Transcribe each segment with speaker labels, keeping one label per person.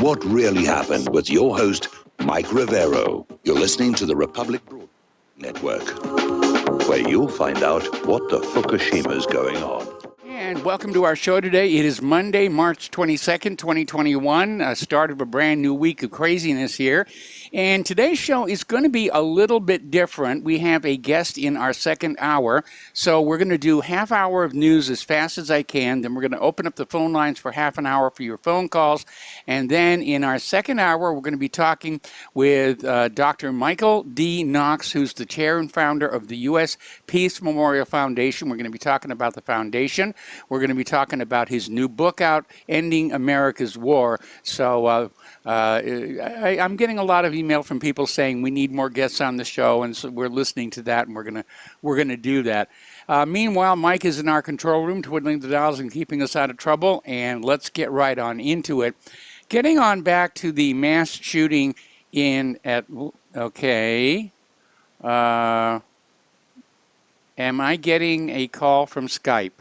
Speaker 1: What really happened with your host, Mike Rivero. You're listening to the Republic Network, where you'll find out what the Fukushima's going on.
Speaker 2: And welcome to our show today. It is Monday, March 22nd, 2021, start of a brand new week of craziness here. And today's show is going to be a little bit different. We have a guest in our second hour, so we're going to do half hour of news as fast as I can. Then we're going to open up the phone lines for half an hour for your phone calls. And then in our second hour, we're going to be talking with Dr. Michael D. Knox, who's the chair and founder of the U.S. Peace Memorial Foundation. We're going to be talking about the foundation. We're going to be talking about his new book out, Ending America's War. So I'm getting a lot of email from people saying we need more guests on the show, and so we're listening to that, and we're gonna do that. Meanwhile, Mike is in our control room, twiddling the dials and keeping us out of trouble. And let's get right on into it. Getting on back to the mass shooting am I getting a call from Skype?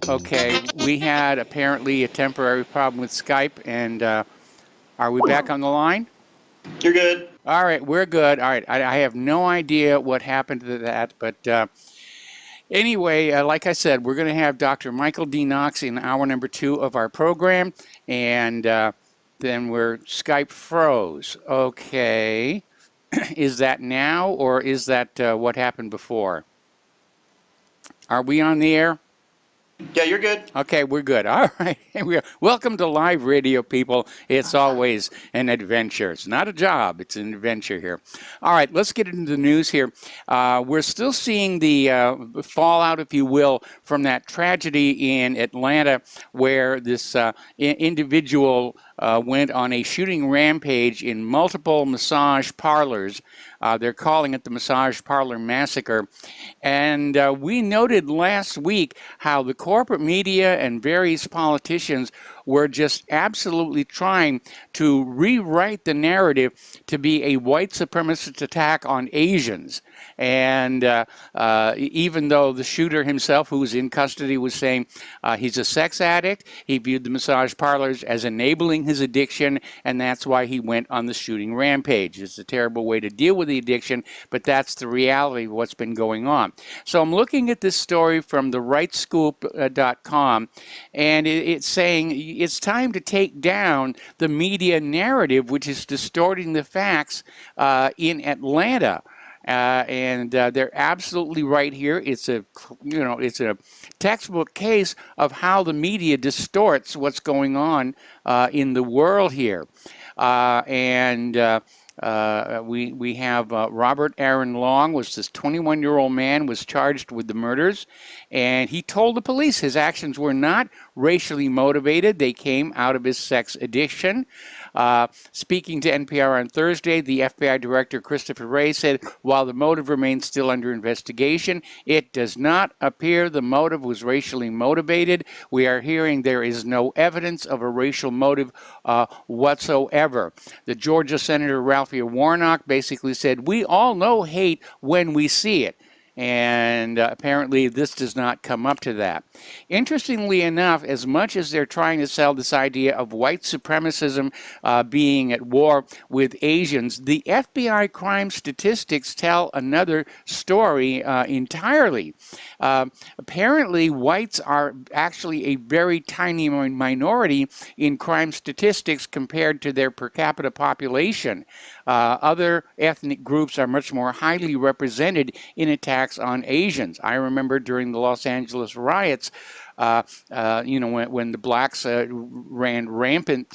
Speaker 2: Okay, we had apparently a temporary problem with Skype, and are we back on the line?
Speaker 3: You're good.
Speaker 2: All right, we're good. All right, I have no idea what happened to that, but anyway, like I said, we're going to have Dr. Michael D. Knox in hour number 2 of our program, and then Skype froze. Okay, is that now, or is that what happened before? Are we on the air?
Speaker 3: Yeah, you're good.
Speaker 2: Okay, we're good. All right. Welcome to live radio, people. It's always an adventure. It's not a job. It's an adventure here. All right, let's get into the news here. We're still seeing the fallout, if you will, from that tragedy in Atlanta where this individual went on a shooting rampage in multiple massage parlors. They're calling it the Massage Parlor Massacre. And we noted last week how the corporate media and various politicians were just absolutely trying to rewrite the narrative to be a white supremacist attack on Asians. And even though the shooter himself, who was in custody, was saying he's a sex addict, he viewed the massage parlors as enabling his addiction, and that's why he went on the shooting rampage. It's a terrible way to deal with the addiction, but that's the reality of what's been going on. So I'm looking at this story from the rightscoop.com, and it's saying it's time to take down the media narrative, which is distorting the facts in Atlanta. And they're absolutely right here. It's a textbook case of how the media distorts what's going on in the world here. We have Robert Aaron Long, was this 21-year-old man, was charged with the murders, and he told the police his actions were not racially motivated. They came out of his sex addiction. Speaking to NPR on Thursday, the FBI Director Christopher Wray said, while the motive remains still under investigation, it does not appear the motive was racially motivated. We are hearing there is no evidence of a racial motive whatsoever. The Georgia Senator Raphael Warnock basically said, we all know hate when we see it. And apparently this does not come up to that. Interestingly enough, as much as they're trying to sell this idea of white supremacism being at war with Asians, the FBI crime statistics tell another story entirely. Apparently, whites are actually a very tiny minority in crime statistics compared to their per capita population. Other ethnic groups are much more highly represented in attacks on Asians. I remember during the Los Angeles riots, when the blacks ran rampant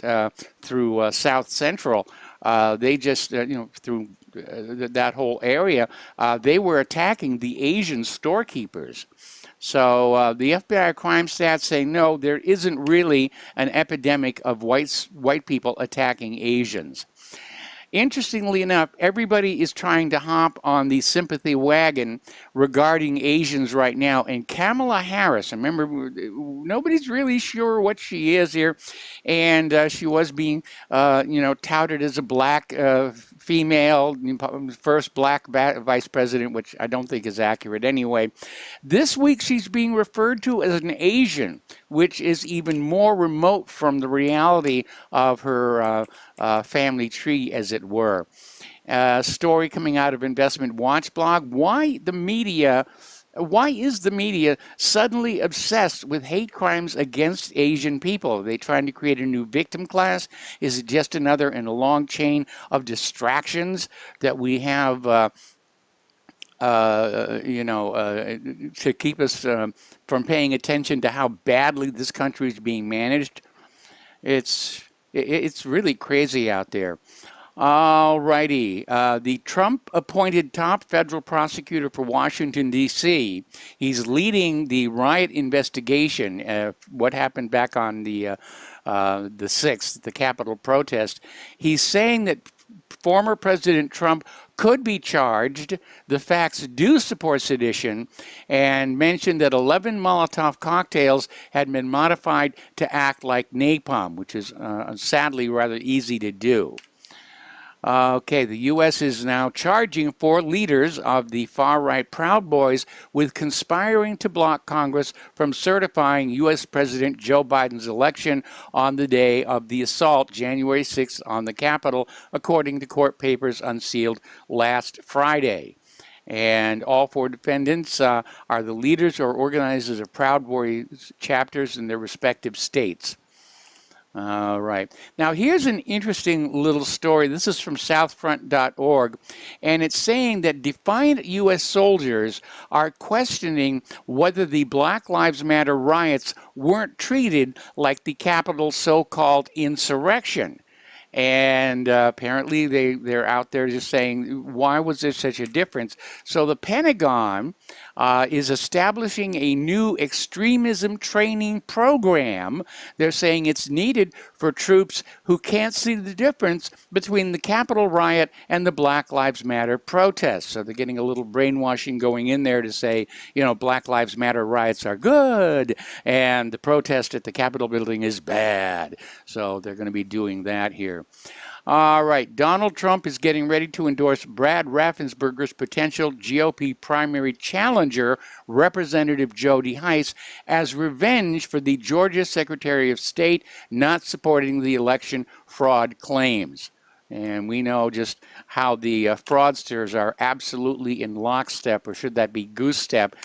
Speaker 2: through South Central, they just, through that whole area, they were attacking the Asian storekeepers. So the FBI crime stats say, no, there isn't really an epidemic of white people attacking Asians. Interestingly enough, everybody is trying to hop on the sympathy wagon regarding Asians right now. And Kamala Harris, remember, nobody's really sure what she is here. And she was being, touted as a black female, first black vice president, which I don't think is accurate anyway. This week, she's being referred to as an Asian, which is even more remote from the reality of her family tree, as it were. Story coming out of Investment Watch blog, why is the media suddenly obsessed with hate crimes against Asian people? Are they trying to create a new victim class? Is it just another in a long chain of distractions that we have, to keep us from paying attention to how badly this country is being managed? It's really crazy out there. All righty. The Trump-appointed top federal prosecutor for Washington, D.C., he's leading the riot investigation, what happened back on the 6th, the Capitol protest. He's saying that former President Trump could be charged. The facts do support sedition, and mentioned that 11 Molotov cocktails had been modified to act like napalm, which is sadly rather easy to do. Okay, the U.S. is now charging 4 leaders of the far-right Proud Boys with conspiring to block Congress from certifying U.S. President Joe Biden's election on the day of the assault, January 6th, on the Capitol, according to court papers unsealed last Friday. And all 4 defendants are the leaders or organizers of Proud Boys chapters in their respective states. All right. Now, here's an interesting little story. This is from southfront.org, and it's saying that defiant U.S. soldiers are questioning whether the Black Lives Matter riots weren't treated like the Capitol's so-called insurrection. And apparently they're out there just saying, why was there such a difference? So the Pentagon is establishing a new extremism training program. They're saying it's needed for troops who can't see the difference between the Capitol riot and the Black Lives Matter protests. So they're getting a little brainwashing going in there to say, Black Lives Matter riots are good and the protest at the Capitol building is bad. So they're going to be doing that here. All right, Donald Trump is getting ready to endorse Brad Raffensperger's potential GOP primary challenger, Representative Jody Hice, as revenge for the Georgia Secretary of State not supporting the election fraud claims. And we know just how the fraudsters are absolutely in lockstep, or should that be goose step,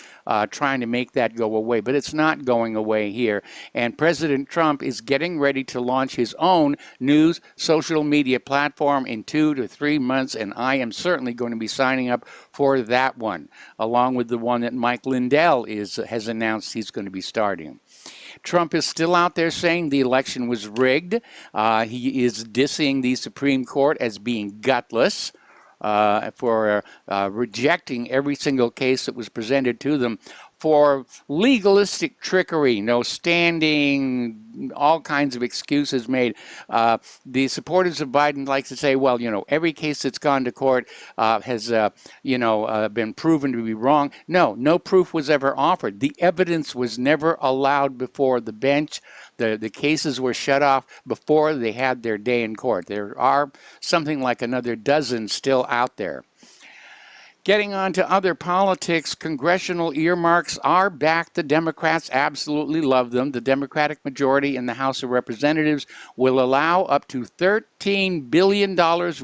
Speaker 2: trying to make that go away. But it's not going away here. And President Trump is getting ready to launch his own news social media platform in 2 to 3 months, and I am certainly going to be signing up for that one, along with the one that Mike Lindell has announced he's going to be starting. Trump is still out there saying the election was rigged. He is dissing the Supreme Court as being gutless for rejecting every single case that was presented to them for legalistic trickery, no standing, all kinds of excuses made. The supporters of Biden like to say, well, every case that's gone to court has, been proven to be wrong. No proof was ever offered. The evidence was never allowed before the bench. The cases were shut off before they had their day in court. There are something like another dozen still out there. Getting on to other politics, congressional earmarks are back. The Democrats absolutely love them. The Democratic majority in the House of Representatives will allow up to $13 billion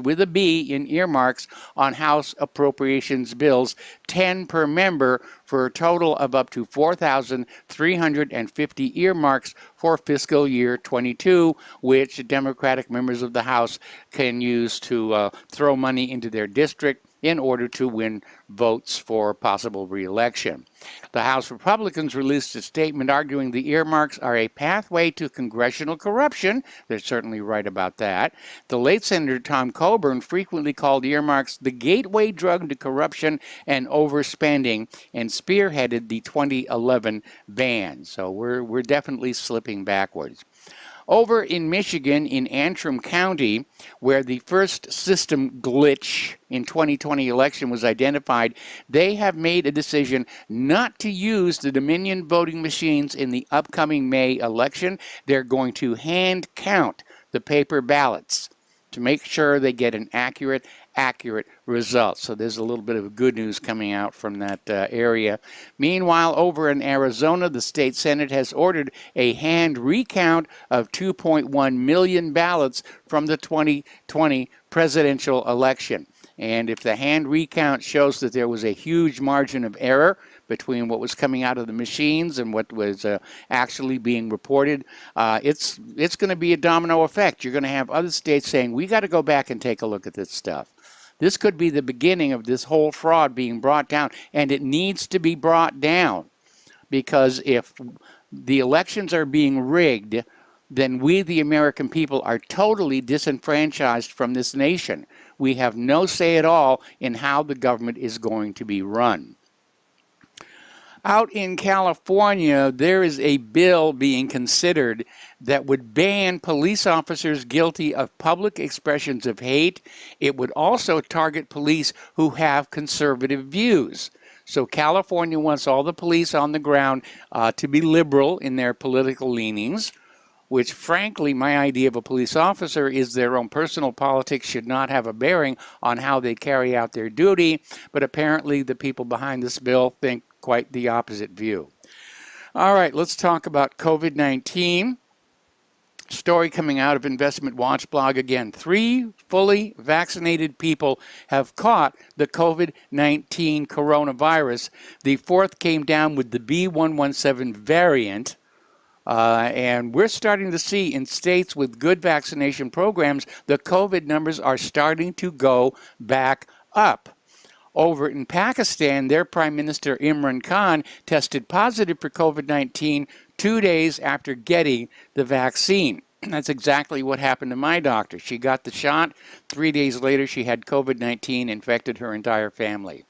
Speaker 2: with a B in earmarks on House appropriations bills, 10 per member, for a total of up to 4,350 earmarks for fiscal year 22, which Democratic members of the House can use to throw money into their district in order to win votes for possible re-election. The House Republicans released a statement arguing the earmarks are a pathway to congressional corruption. They're certainly right about that. The late Senator Tom Coburn frequently called earmarks the gateway drug to corruption and overspending, and spearheaded the 2011 ban. So we're definitely slipping backwards. Over in Michigan, in Antrim County, where the first system glitch in 2020 election was identified, they have made a decision not to use the Dominion voting machines in the upcoming May election. They're going to hand count the paper ballots to make sure they get an accurate accurate results. So there's a little bit of good news coming out from that area. Meanwhile, over in Arizona, the state Senate has ordered a hand recount of 2.1 million ballots from the 2020 presidential election. And if the hand recount shows that there was a huge margin of error between what was coming out of the machines and what was actually being reported, it's going to be a domino effect. You're going to have other states saying, we got to go back and take a look at this stuff. This could be the beginning of this whole fraud being brought down, and it needs to be brought down, because if the elections are being rigged, then we, the American people, are totally disenfranchised from this nation. We have no say at all in how the government is going to be run. Out in California, there is a bill being considered that would ban police officers guilty of public expressions of hate. It would also target police who have conservative views. So California wants all the police on the ground to be liberal in their political leanings, which frankly, my idea of a police officer is their own personal politics should not have a bearing on how they carry out their duty. But apparently the people behind this bill think quite the opposite view. All right, let's talk about COVID-19. Story coming out of Investment Watch blog again. 3 fully vaccinated people have caught the COVID-19 coronavirus. The 4th came down with the B.1.1.7 variant. And we're starting to see in states with good vaccination programs, the COVID numbers are starting to go back up. Over in Pakistan, their Prime Minister Imran Khan tested positive for COVID-19 2 days after getting the vaccine. That's exactly what happened to my doctor. She got the shot. 3 days later, she had COVID-19, infected her entire family.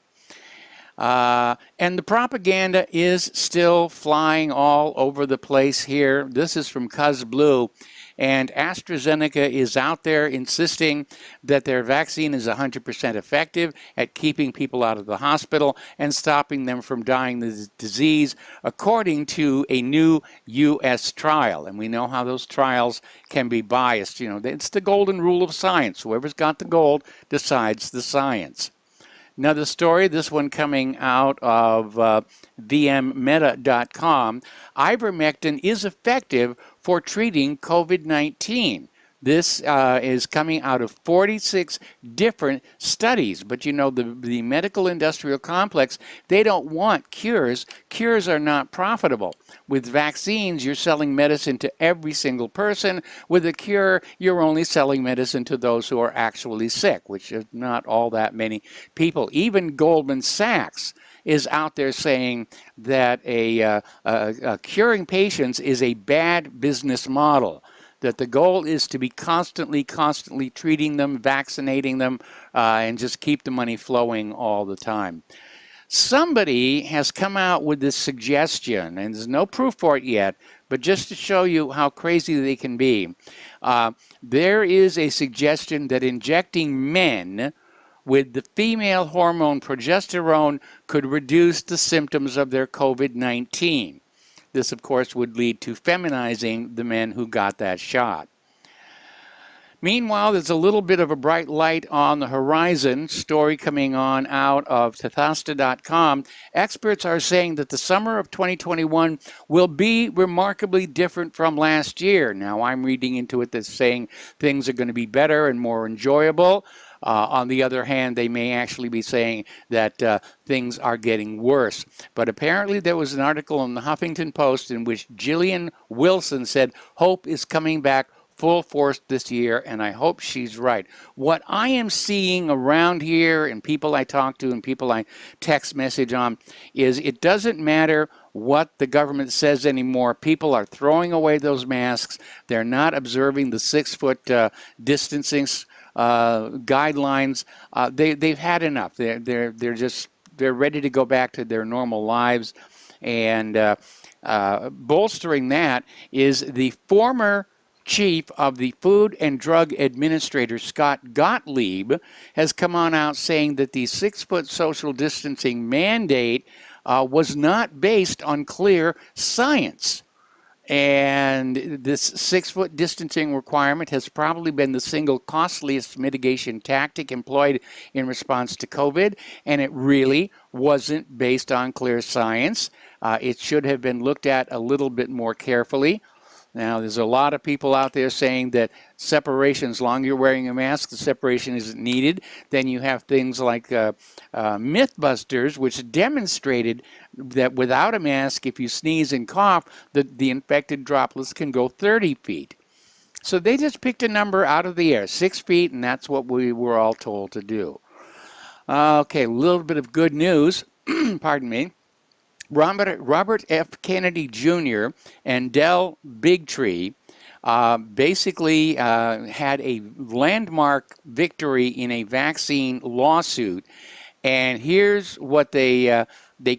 Speaker 2: And the propaganda is still flying all over the place here. This is from Cuz Blue. And AstraZeneca is out there insisting that their vaccine is 100% effective at keeping people out of the hospital and stopping them from dying of the disease, according to a new U.S. trial. And we know how those trials can be biased. You know, it's the golden rule of science. Whoever's got the gold decides the science. Another story, this one coming out of vmmeta.com. Ivermectin is effective for treating COVID-19. This is coming out of 46 different studies. But you know, the medical industrial complex, they don't want cures. Cures are not profitable. With vaccines, you're selling medicine to every single person. With a cure, you're only selling medicine to those who are actually sick, which is not all that many people. Even Goldman Sachs is out there saying that curing patients is a bad business model, that the goal is to be constantly treating them, vaccinating them, and just keep the money flowing all the time. Somebody has come out with this suggestion, and there's no proof for it yet, but just to show you how crazy they can be, there is a suggestion that injecting men with the female hormone progesterone could reduce the symptoms of their COVID-19. This, of course, would lead to feminizing the men who got that shot. Meanwhile, there's a little bit of a bright light on the horizon. Story coming on out of Tathasta.com. Experts are saying that the summer of 2021 will be remarkably different from last year. Now, I'm reading into it that's saying things are going to be better and more enjoyable. On the other hand, they may actually be saying that things are getting worse. But apparently there was an article in the Huffington Post in which Gillian Wilson said hope is coming back full force this year, and I hope she's right. What I am seeing around here, and people I talk to and people I text message on, is it doesn't matter what the government says anymore. People are throwing away those masks. They're not observing the 6-foot distancing guidelines. They've had enough. They're ready to go back to their normal lives. And bolstering that is the former chief of the Food and Drug Administrator, Scott Gottlieb, has come on out saying that the 6-foot social distancing mandate was not based on clear science. And this 6-foot distancing requirement has probably been the single costliest mitigation tactic employed in response to COVID, and it really wasn't based on clear science. It should have been looked at a little bit more carefully. Now, there's a lot of people out there saying that separation, as long as you're wearing a mask, the separation isn't needed. Then you have things like Mythbusters, which demonstrated that without a mask, if you sneeze and cough, the infected droplets can go 30 feet. So they just picked a number out of the air, 6 feet, and that's what we were all told to do. Okay, a little bit of good news. Pardon me. Robert F. Kennedy Jr. and Del Bigtree basically had a landmark victory in a vaccine lawsuit. And here's what they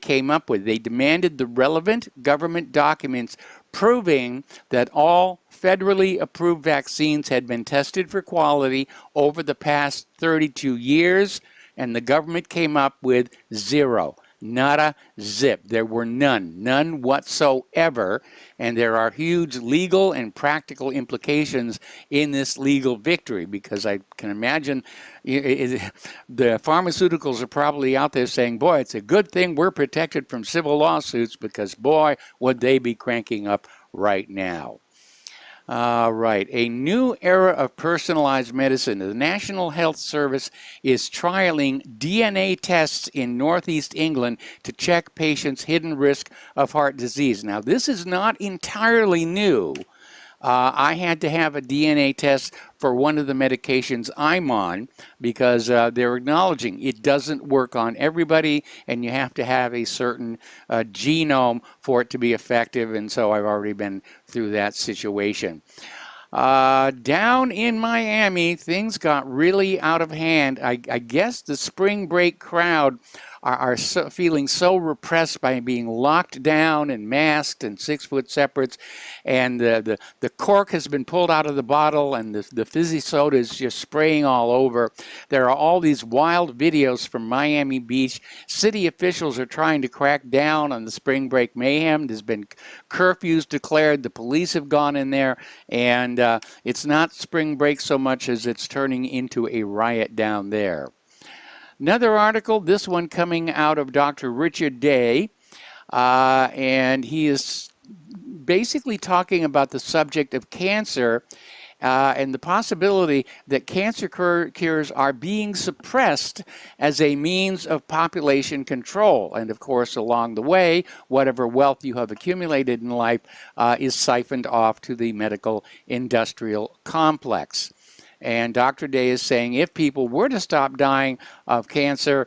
Speaker 2: came up with. They demanded the relevant government documents proving that all federally approved vaccines had been tested for quality over the past 32 years, and the government came up with zero. Nada, zip. There were none whatsoever, and there are huge legal and practical implications in this legal victory, because I can imagine the pharmaceuticals are probably out there saying, boy, it's a good thing we're protected from civil lawsuits, because boy, would they be cranking up right now. All right, a new era of personalized medicine. The National Health Service is trialing DNA tests in Northeast England to check patients' hidden risk of heart disease. Now, this is not entirely new. I had to have a DNA test for one of the medications I'm on, because they're acknowledging it doesn't work on everybody, and you have to have a certain genome for it to be effective, and so I've already been through that situation. Down in Miami, things got really out of hand. I guess the spring break crowd are feeling so repressed by being locked down and masked and 6-foot separates, and the cork has been pulled out of the bottle, and the fizzy soda is just spraying all over. There are all these wild videos from Miami Beach. City officials are trying to crack down on the spring break mayhem. There's been curfews declared. The police have gone in there, and it's not spring break so much as it's turning into a riot down there. Another article, this one coming out of Dr. Richard Day, and he is basically talking about the subject of cancer and the possibility that cancer cures are being suppressed as a means of population control. And of course, along the way, whatever wealth you have accumulated in life is siphoned off to the medical industrial complex. And Dr. Day is saying if people were to stop dying of cancer,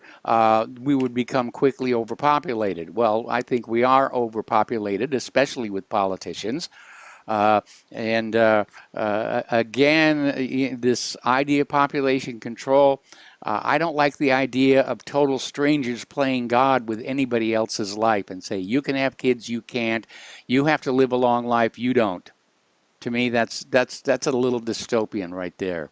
Speaker 2: we would become quickly overpopulated. Well, I think we are overpopulated, especially with politicians. Again, this idea of population control, I don't like the idea of total strangers playing God with anybody else's life and say, you can have kids, you can't. You have to live a long life, you don't. To me, that's a little dystopian right there.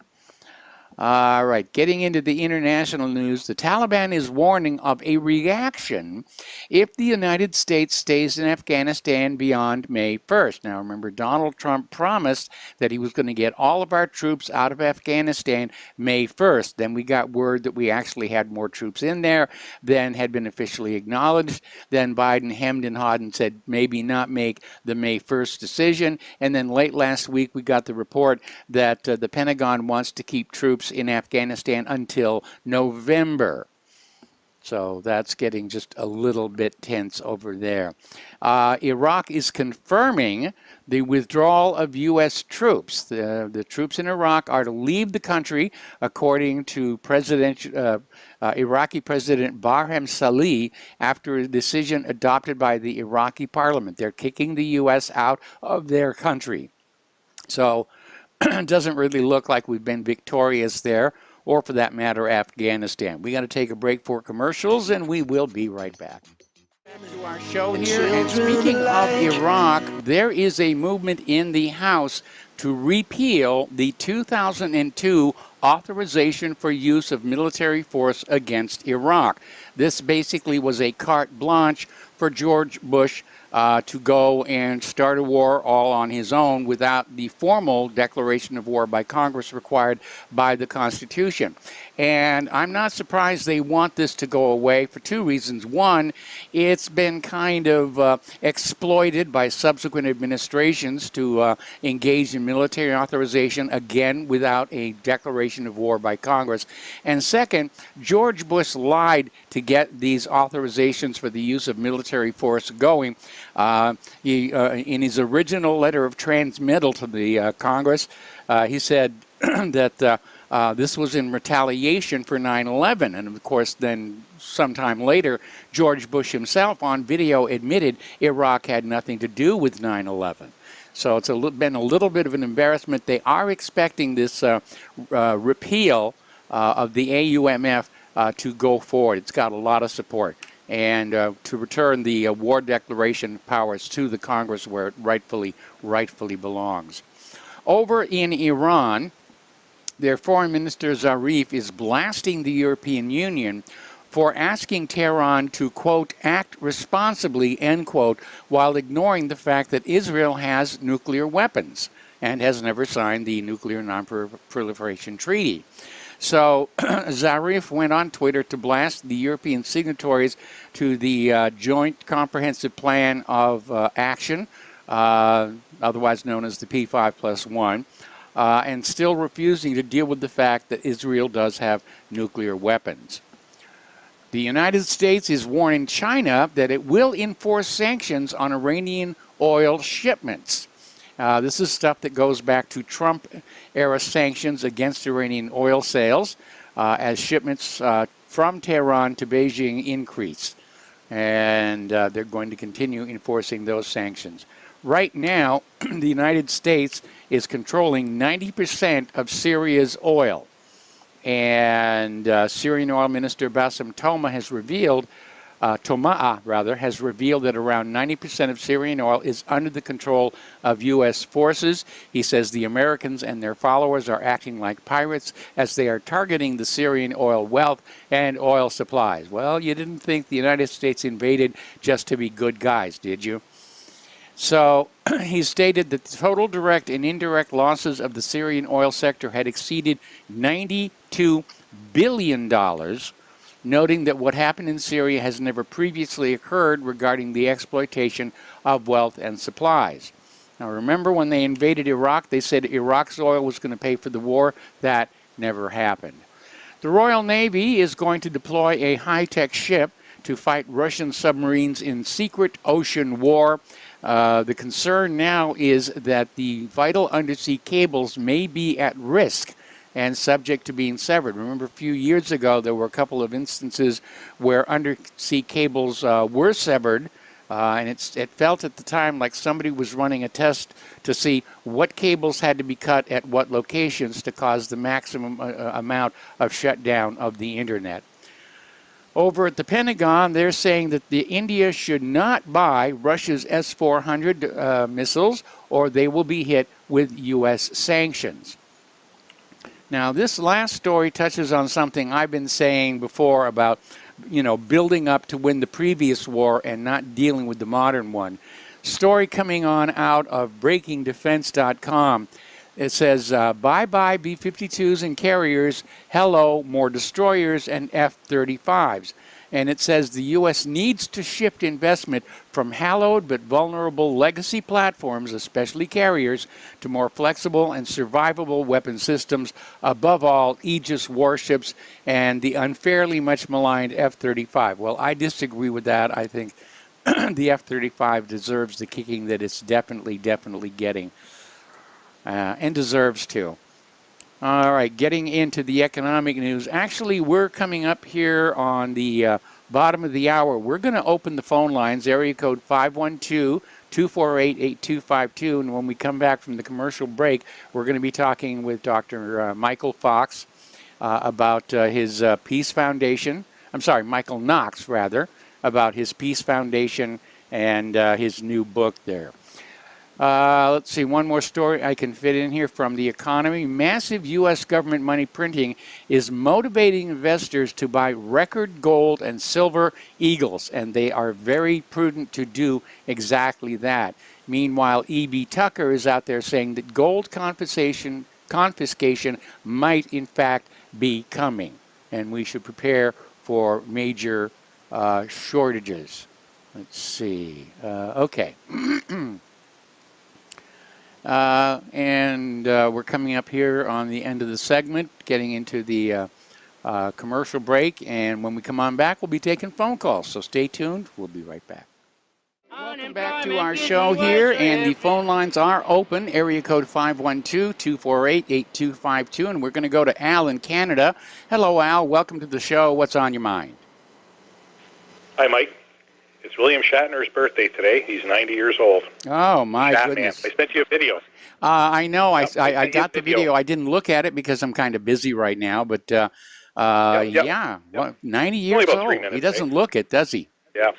Speaker 2: All right, getting into the international news, the Taliban is warning of a reaction if the United States stays in Afghanistan beyond May 1st. Now, remember, Donald Trump promised that he was going to get all of our troops out of Afghanistan May 1st. Then we got word that we actually had more troops in there than had been officially acknowledged. Then Biden hemmed and hawed and said maybe not make the May 1st decision. And then late last week, we got the report that the Pentagon wants to keep troops in Afghanistan until November. So that's getting just a little bit tense over there. Iraq is confirming the withdrawal of U.S. troops. The troops in Iraq are to leave the country, according to Iraqi President Barham Salih, after a decision adopted by the Iraqi parliament. They're kicking the U.S. out of their country. So it doesn't really look like we've been victorious there, or for that matter, Afghanistan. We got to take a break for commercials, and we will be right back. To our show here, and speaking of Iraq, there is a movement in the House to repeal the 2002 authorization for use of military force against Iraq. This basically was a carte blanche for George Bush to go and start a war all on his own without the formal declaration of war by Congress required by the Constitution. And I'm not surprised they want this to go away for two reasons. One, it's been kind of exploited by subsequent administrations to engage in military authorization, again, without a declaration of war by Congress. And second, George Bush lied to get these authorizations for the use of military force going. In his original letter of transmittal to the Congress, he said that this was in retaliation for 9/11. And of course, then sometime later, George Bush himself on video admitted Iraq had nothing to do with 9/11. So it's been a little bit of an embarrassment. They are expecting this repeal of the AUMF to go forward. It's got a lot of support. And to return the war declaration powers to the Congress where it rightfully belongs. Over in Iran, their Foreign Minister Zarif is blasting the European Union for asking Tehran to, quote, act responsibly, end quote, while ignoring the fact that Israel has nuclear weapons and has never signed the Nuclear Non-Proliferation Treaty. So Zarif went on Twitter to blast the European signatories to the Joint Comprehensive Plan of Action, otherwise known as the P5+1, and still refusing to deal with the fact that Israel does have nuclear weapons. The United States is warning China that it will enforce sanctions on Iranian oil shipments. This is stuff that goes back to Trump-era sanctions against Iranian oil sales as shipments from Tehran to Beijing increase. And they're going to continue enforcing those sanctions. Right now, the United States is controlling 90% of Syria's oil. And Syrian Oil Minister Bassem Tomaa has revealed that around 90% of Syrian oil is under the control of U.S. forces. He says the Americans and their followers are acting like pirates as they are targeting the Syrian oil wealth and oil supplies. Well, you didn't think the United States invaded just to be good guys, did you? So he stated that the total direct and indirect losses of the Syrian oil sector had exceeded $92 billion, noting that what happened in Syria has never previously occurred regarding the exploitation of wealth and supplies. Now remember when they invaded Iraq, they said Iraq's oil was going to pay for the war. That never happened. The Royal Navy is going to deploy a high-tech ship to fight Russian submarines in secret ocean war. The concern now is that the vital undersea cables may be at risk and subject to being severed. Remember, a few years ago, there were a couple of instances where undersea cables were severed, and it felt at the time like somebody was running a test to see what cables had to be cut at what locations to cause the maximum amount of shutdown of the internet. Over at the Pentagon, they're saying that India should not buy Russia's S-400 missiles, or they will be hit with U.S. sanctions. Now, this last story touches on something I've been saying before about, building up to win the previous war and not dealing with the modern one. Story coming on out of BreakingDefense.com. It says, bye-bye B-52s and carriers, hello, more destroyers and F-35s. And it says the U.S. needs to shift investment from hallowed but vulnerable legacy platforms, especially carriers, to more flexible and survivable weapon systems, above all, Aegis warships and the unfairly much maligned F-35. Well, I disagree with that. I think the F-35 deserves the kicking that it's definitely getting. And deserves to. All right, getting into the economic news. Actually, we're coming up here on the bottom of the hour. We're going to open the phone lines, area code 512-248-8252. And when we come back from the commercial break, we're going to be talking with Dr. Michael Fox about his Peace Foundation. I'm sorry, Michael Knox, rather, about his Peace Foundation and his new book there. Let's see, one more story I can fit in here from the economy. Massive U.S. government money printing is motivating investors to buy record gold and silver eagles, and they are very prudent to do exactly that. Meanwhile, E.B. Tucker is out there saying that gold confiscation might, in fact, be coming, and we should prepare for major shortages. Let's see. Okay. And we're coming up here on the end of the segment, getting into the commercial break. And when we come on back, we'll be taking phone calls. So stay tuned. We'll be right back. Welcome back to our show here, and the phone lines are open. Area code 512-248-8252, and we're going to go to Al in Canada. Hello, Al. Welcome to the show. What's on your mind?
Speaker 4: Hi, Mike. It's William Shatner's birthday today. He's 90 years old.
Speaker 2: Oh, my goodness.
Speaker 4: I sent you a video.
Speaker 2: I know.
Speaker 4: Yep,
Speaker 2: I got the video. I didn't look at it because I'm kind of busy right now, but yeah, well, 90 years
Speaker 4: Only about 3
Speaker 2: old.
Speaker 4: minutes,
Speaker 2: He doesn't look it, does he?
Speaker 4: Yeah.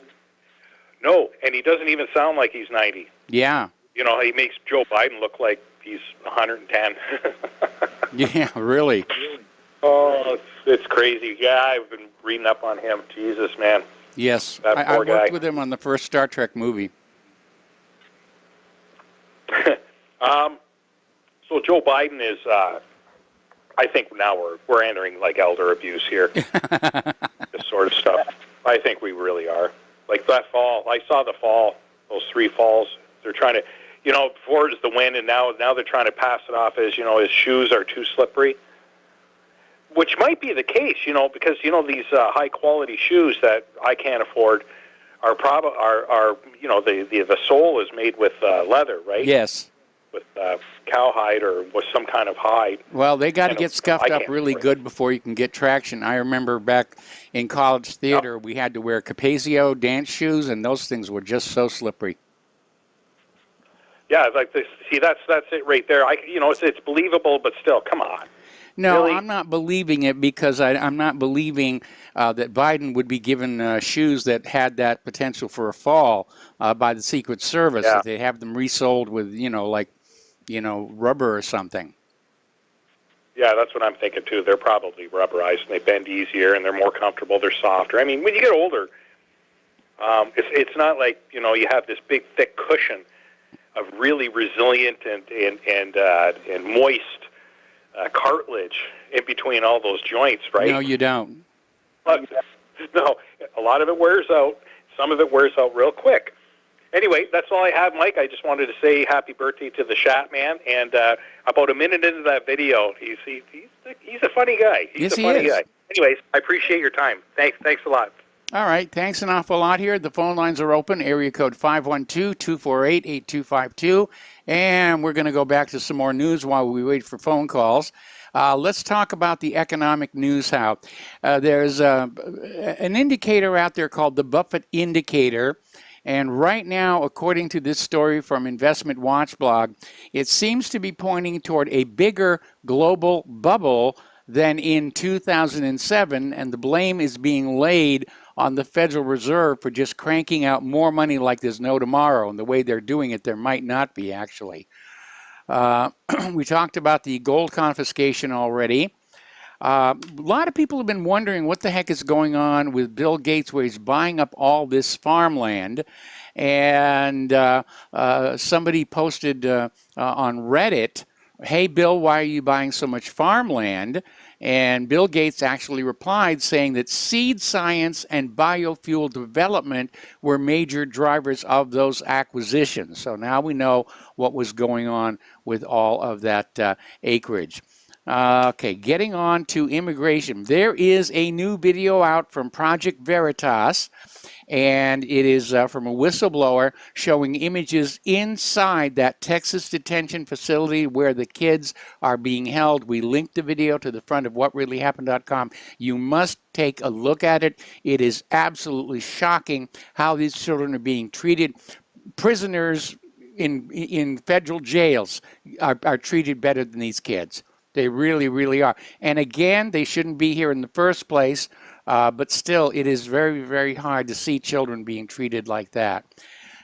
Speaker 4: No, and he doesn't even sound like he's 90.
Speaker 2: Yeah.
Speaker 4: You know, he makes Joe Biden look like he's 110.
Speaker 2: Yeah, really.
Speaker 4: Oh, it's crazy. Yeah, I've been reading up on him. Jesus, man.
Speaker 2: Yes,
Speaker 4: That
Speaker 2: I
Speaker 4: poor
Speaker 2: worked
Speaker 4: guy.
Speaker 2: with him on the first Star Trek movie.
Speaker 4: So Joe Biden is, I think now we're entering like elder abuse here. This sort of stuff. I think we really are. Like that fall, I saw the fall, those 3 falls. They're trying to, you know, before it was the wind, and now they're trying to pass it off as, you know, his shoes are too slippery. Which might be the case, you know, because, you know, these high quality shoes that I can't afford are you know, the sole is made with leather, right?
Speaker 2: Yes.
Speaker 4: With cowhide or with some kind of hide.
Speaker 2: Well, they got to get scuffed up
Speaker 4: can't
Speaker 2: really
Speaker 4: afford it.
Speaker 2: good before you can get traction. I remember back in college theater, we had to wear Capezio dance shoes, and those things were just so slippery.
Speaker 4: Yeah, like this. See, that's it right there. You know, it's believable, but still, come on.
Speaker 2: No,
Speaker 4: Really?
Speaker 2: I'm not believing it because I'm not believing that Biden would be given shoes that had that potential for a fall by the Secret Service.
Speaker 4: Yeah.
Speaker 2: That they have them resold with, you know, like, you know, rubber or something.
Speaker 4: Yeah, that's what I'm thinking too. They're probably rubberized and they bend easier and they're more comfortable. They're softer. I mean, when you get older, it's not like, you know, you have this big thick cushion of really resilient and moist cartilage in between all those joints, right?
Speaker 2: No, you don't.
Speaker 4: No, a lot of it wears out. Some of it wears out real quick. Anyway, that's all I have, Mike. I just wanted to say happy birthday to the Shat Man. And about a minute into that video, he's a funny guy. He's a funny guy. Anyways, I appreciate your time. Thanks a lot.
Speaker 2: All right, thanks an awful lot here. The phone lines are open, area code 512-248-8252. And we're going to go back to some more news while we wait for phone calls. Let's talk about the economic news how. There's an indicator out there called the Buffett Indicator. And right now, according to this story from Investment Watch blog, it seems to be pointing toward a bigger global bubble than in 2007, and the blame is being laid on the Federal Reserve for just cranking out more money like there's no tomorrow. And the way they're doing it, there might not be, actually. We talked about the gold confiscation already. A lot of people have been wondering what the heck is going on with Bill Gates, where he's buying up all this farmland. And somebody posted on Reddit, "Hey, Bill, why are you buying so much farmland?" And Bill Gates actually replied saying that seed science and biofuel development were major drivers of those acquisitions. So now we know what was going on with all of that acreage. Okay, getting on to immigration. There is a new video out from Project Veritas, and it is from a whistleblower showing images inside that Texas detention facility where the kids are being held. We linked the video to the front of whatreallyhappened.com. You must take a look at it. It is absolutely shocking how these children are being treated. Prisoners in federal jails are treated better than these kids. They really, really are. And again, they shouldn't be here in the first place, but still, it is very, very hard to see children being treated like that.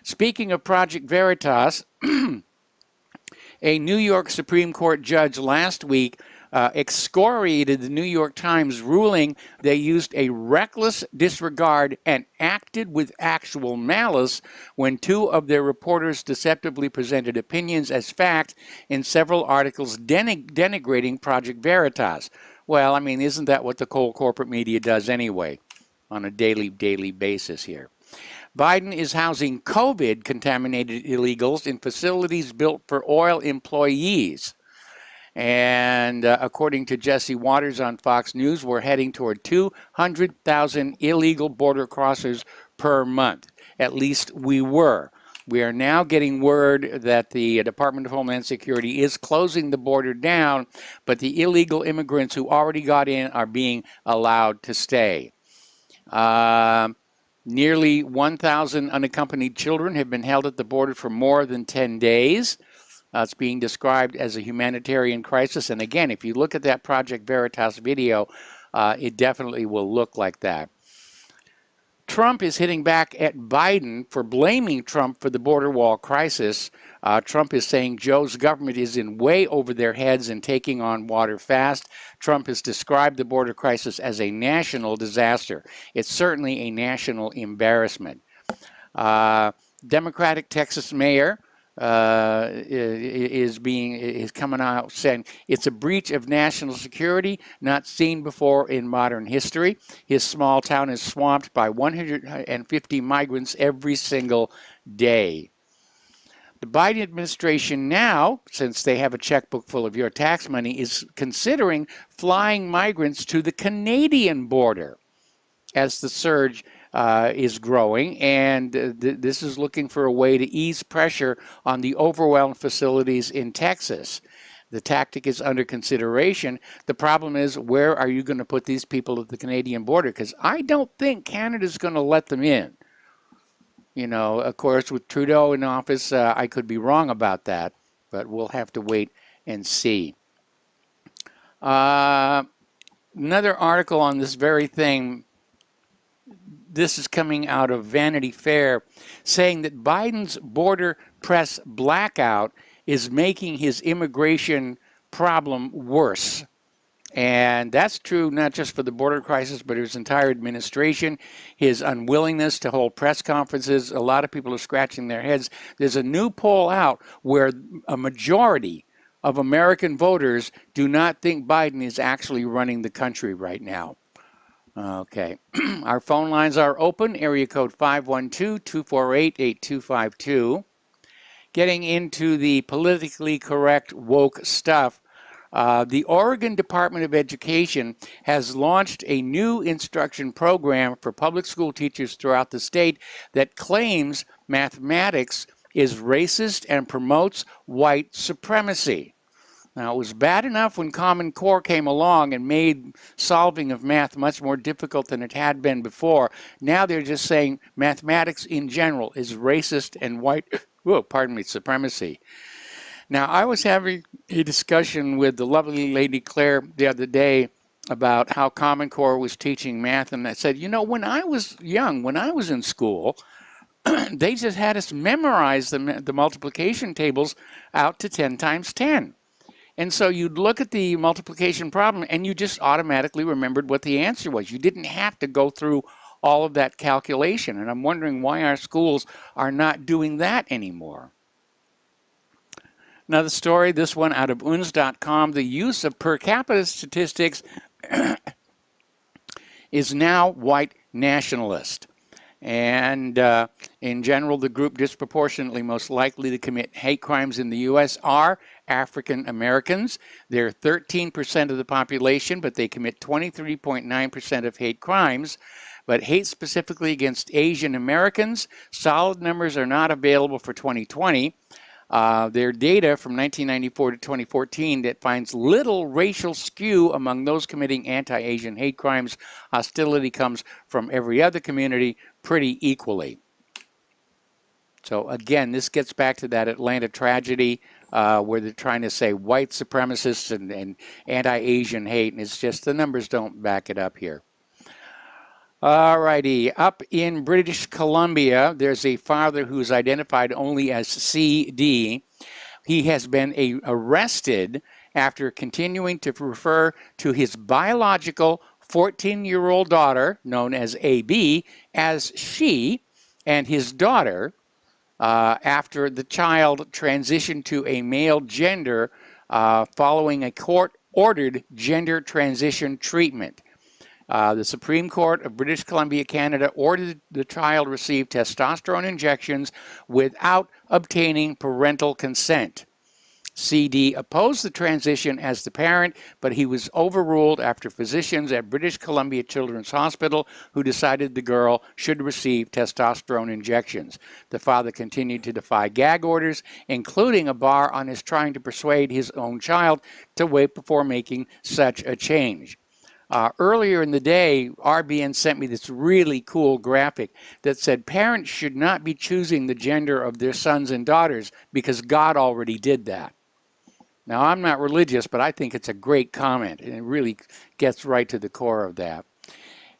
Speaker 2: Speaking of Project Veritas, A New York Supreme Court judge last week excoriated the New York Times, ruling they used a reckless disregard and acted with actual malice when two of their reporters deceptively presented opinions as fact in several articles denigrating Project Veritas. Well, I mean, isn't that what the cold corporate media does anyway on a daily basis here? Biden is housing COVID-contaminated illegals in facilities built for oil employees. And according to Jesse Waters on Fox News, we're heading toward 200,000 illegal border crossers per month. At least we were. We are now getting word that the Department of Homeland Security is closing the border down, but the illegal immigrants who already got in are being allowed to stay. Nearly 1,000 unaccompanied children have been held at the border for more than 10 days. It's being described as a humanitarian crisis. And again, if you look at that Project Veritas video, it definitely will look like that. Trump is hitting back at Biden for blaming Trump for the border wall crisis. Trump is saying Joe's government is in way over their heads and taking on water fast. Trump has described the border crisis as a national disaster. It's certainly a national embarrassment. Democratic Texas mayor is coming out saying it's a breach of national security not seen before in modern history. His small town is swamped by 150 migrants every single day. The Biden administration now, since they have a checkbook full of your tax money, is considering flying migrants to the Canadian border as the surge is growing, and this is looking for a way to ease pressure on the overwhelmed facilities in Texas. The tactic is under consideration. The problem is, where are you going to put these people at the Canadian border? Because I don't think Canada's going to let them in. You know, of course, with Trudeau in office, I could be wrong about that, but we'll have to wait and see. Another article on this very thing. This is coming out of Vanity Fair, saying that Biden's border press blackout is making his immigration problem worse. And that's true not just for the border crisis, but his entire administration, his unwillingness to hold press conferences. A lot of people are scratching their heads. There's a new poll out where a majority of American voters do not think Biden is actually running the country right now. Okay, our phone lines are open, area code 512-248-8252. Getting into the politically correct woke stuff, the Oregon Department of Education has launched a new instruction program for public school teachers throughout the state that claims mathematics is racist and promotes white supremacy. Now, it was bad enough when Common Core came along and made solving of math much more difficult than it had been before. Now they're just saying mathematics in general is racist and white, supremacy. Now, I was having a discussion with the lovely Lady Claire the other day about how Common Core was teaching math, and I said, you know, when I was young, when I was in school, they just had us memorize the multiplication tables out to 10 times 10. And so you'd look at the multiplication problem and you just automatically remembered what the answer was. You didn't have to go through all of that calculation. And I'm wondering why our schools are not doing that anymore. Another story, this one out of UNS.com, the use of per capita statistics is now white nationalist. And in general, the group disproportionately most likely to commit hate crimes in the U.S. are African Americans. They're 13% of the population, but they commit 23.9% of hate crimes. But hate specifically against Asian Americans, solid numbers are not available for 2020. Their data from 1994 to 2014 that finds little racial skew among those committing anti-Asian hate crimes. Hostility comes from every other community pretty equally. So again, this gets back to that Atlanta tragedy where they're trying to say white supremacists and anti-Asian hate, and it's just the numbers don't back it up here. All righty, up in British Columbia, there's a father who's identified only as CD He has been arrested after continuing to refer to his biological 14-year-old daughter, known as AB, as she, and his daughter, after the child transitioned to a male gender following a court-ordered gender transition treatment. The Supreme Court of British Columbia, Canada, ordered the child receive testosterone injections without obtaining parental consent. CD opposed the transition as the parent, but he was overruled after physicians at British Columbia Children's Hospital who decided the girl should receive testosterone injections. The father continued to defy gag orders, including a bar on his trying to persuade his own child to wait before making such a change. Earlier in the day, RBN sent me this really cool graphic that said parents should not be choosing the gender of their sons and daughters because God already did that. Now, I'm not religious, but I think it's a great comment, and it really gets right to the core of that.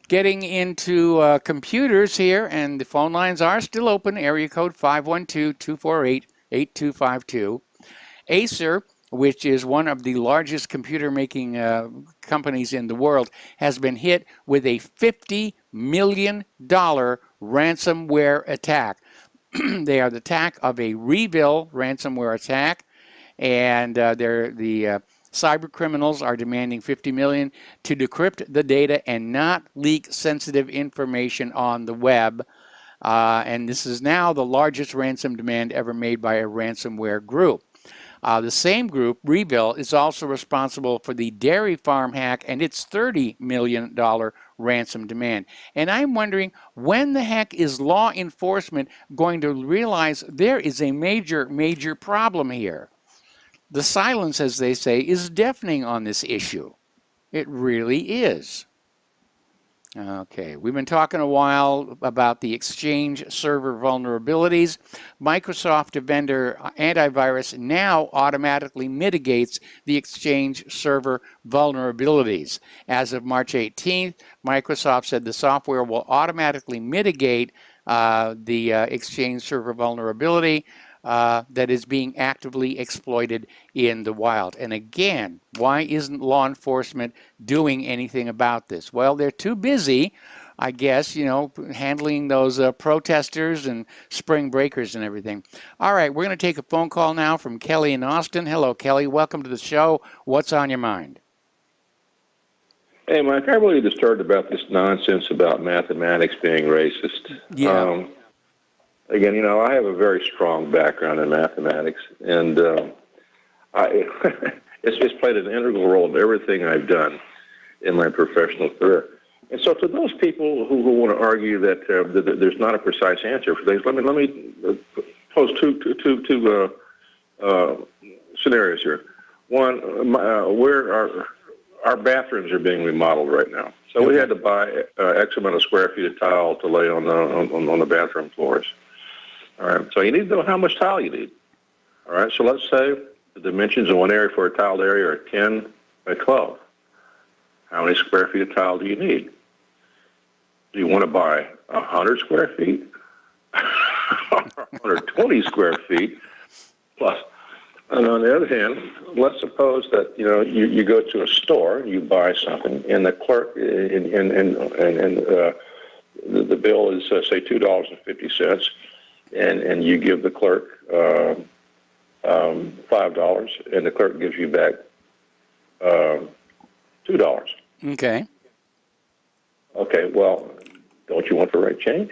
Speaker 2: Getting into computers here, and the phone lines are still open, area code 512-248-8252. Acer, which is one of the largest computer-making companies in the world, has been hit with a $50 million ransomware attack. They are the attack of a Rivero ransomware attack, and the cyber criminals are demanding $50 million to decrypt the data and not leak sensitive information on the web. And this is now the largest ransom demand ever made by a ransomware group. The same group, Reville, is also responsible for the dairy farm hack and its $30 million ransom demand. And I'm wondering, when the heck is law enforcement going to realize there is a major, major problem here? The silence, as they say, is deafening on this issue. It really is. Okay, we've been talking a while about the Exchange server vulnerabilities. Microsoft Defender antivirus now automatically mitigates the Exchange server vulnerabilities. As of March 18th, Microsoft said the software will automatically mitigate the Exchange server vulnerability that is being actively exploited in the wild. And again, why isn't law enforcement doing anything about this? Well, they're too busy, I guess, handling those protesters and spring breakers and everything. All right, we're going to take a phone call now from Kelly in Austin. Hello, Kelly. Welcome to the show. What's on your mind?
Speaker 5: Hey, Mike, I'm really disturbed about this nonsense about mathematics being racist.
Speaker 2: Yeah.
Speaker 5: Again, I have a very strong background in mathematics, and it's played an integral role in everything I've done in my professional career. And so to those people who want to argue that there's not a precise answer for things, let me pose two scenarios here. One, where our bathrooms are being remodeled right now. So we had to buy X amount of square feet of tile to lay on the bathroom floors. All right, so you need to know how much tile you need. All right, so let's say the dimensions in one area for a tiled area are 10 by 12. How many square feet of tile do you need? Do you want to buy 100 square feet? 120 square feet plus? And on the other hand, let's suppose that you go to a store, you buy something, and the clerk the bill is say $2.50. And you give the clerk $5, and the clerk gives you back $2.
Speaker 2: Okay.
Speaker 5: Okay, well, don't you want the right change?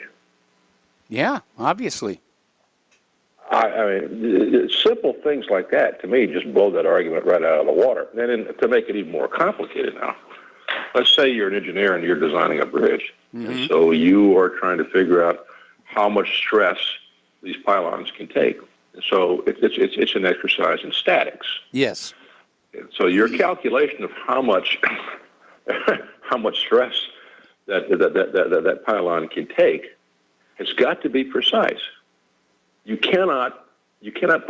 Speaker 2: Yeah, obviously.
Speaker 5: I mean, simple things like that, to me, just blow that argument right out of the water. And then to make it even more complicated now, let's say you're an engineer and you're designing a bridge. Mm-hmm. And so you are trying to figure out how much stress these pylons can take. So it's an exercise in statics.
Speaker 2: Yes.
Speaker 5: So your calculation of how much stress that pylon can take has got to be precise. You cannot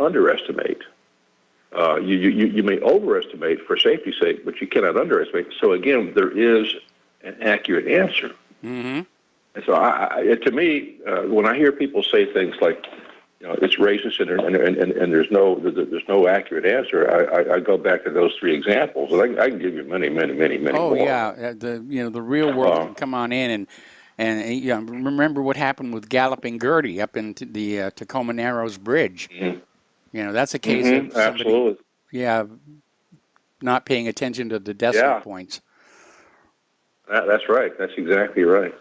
Speaker 5: underestimate. You may overestimate for safety's sake, but you cannot underestimate. So again, there is an accurate answer.
Speaker 2: Mm-hmm.
Speaker 5: And so, to me, when I hear people say things like, it's racist, and there's no accurate answer. I go back to those three examples, and I can give you many
Speaker 2: Oh
Speaker 5: more.
Speaker 2: yeah, the real world can come on in and remember what happened with Galloping Gertie up into the Tacoma Narrows Bridge.
Speaker 5: Mm-hmm.
Speaker 2: That's a case of somebody,
Speaker 5: absolutely.
Speaker 2: not paying attention to the decimal points.
Speaker 5: That's right. That's exactly right.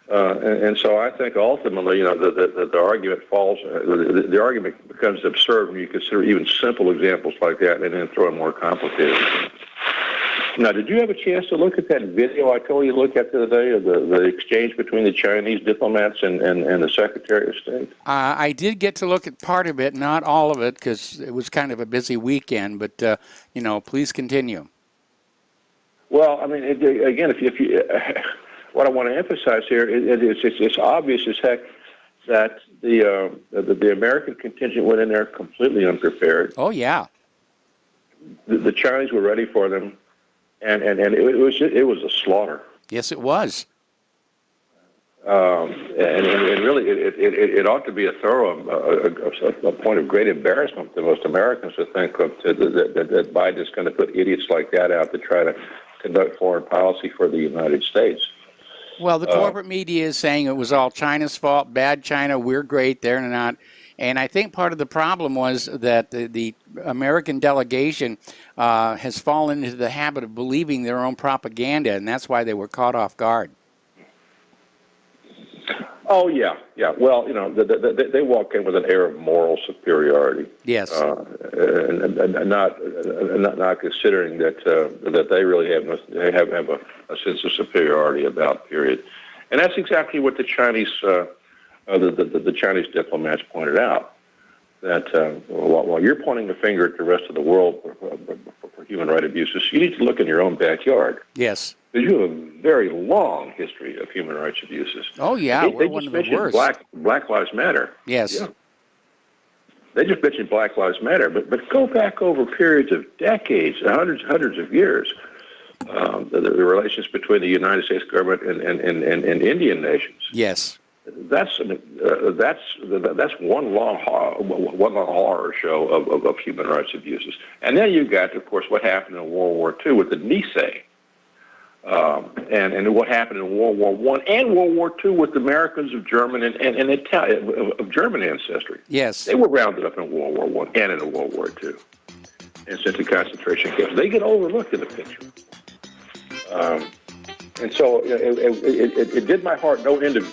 Speaker 5: And so I think ultimately, the argument falls. The argument becomes absurd when you consider even simple examples like that, and then throw in more complicated. Now, did you have a chance to look at that video I told you to look at the other day of the exchange between the Chinese diplomats and the Secretary of State?
Speaker 2: I did get to look at part of it, not all of it, because it was kind of a busy weekend. But please continue.
Speaker 5: Well, I mean, again, if you what I want to emphasize here is it's obvious as heck that the American contingent went in there completely unprepared.
Speaker 2: Oh yeah.
Speaker 5: The Chinese were ready for them, and it was a slaughter.
Speaker 2: Yes, it was.
Speaker 5: And really, it ought to be a point of great embarrassment to most Americans to think that Biden is going to put idiots like that out to try to conduct foreign policy for the United States.
Speaker 2: Well, the corporate media is saying it was all China's fault, bad China, we're great, they're not. And I think part of the problem was that the American delegation has fallen into the habit of believing their own propaganda, and that's why they were caught off guard.
Speaker 5: Oh, yeah. Well, they walk in with an air of moral superiority.
Speaker 2: Yes.
Speaker 5: And not considering that they really have a sense of superiority about, period. And that's exactly what the Chinese the Chinese diplomats pointed out. That while you're pointing the finger at the rest of the world for human rights abuses, you need to look in your own backyard.
Speaker 2: Yes.
Speaker 5: Because you have a very long history of human rights abuses.
Speaker 2: Oh, yeah,
Speaker 5: we're one of the worst. Black Lives Matter.
Speaker 2: Yes.
Speaker 5: Yeah. They just mentioned Black Lives Matter, but go back over periods of decades, hundreds of years, the relations between the United States government and Indian nations.
Speaker 2: Yes.
Speaker 5: That's one long horror show of human rights abuses. And then you got, of course, what happened in World War II with the Nisei. And what happened in World War I and World War II with Americans of German of German ancestry.
Speaker 2: Yes,
Speaker 5: they were rounded up in World War I and in World War II and sent to concentration camps. They get overlooked in the picture, and so it did my heart no end of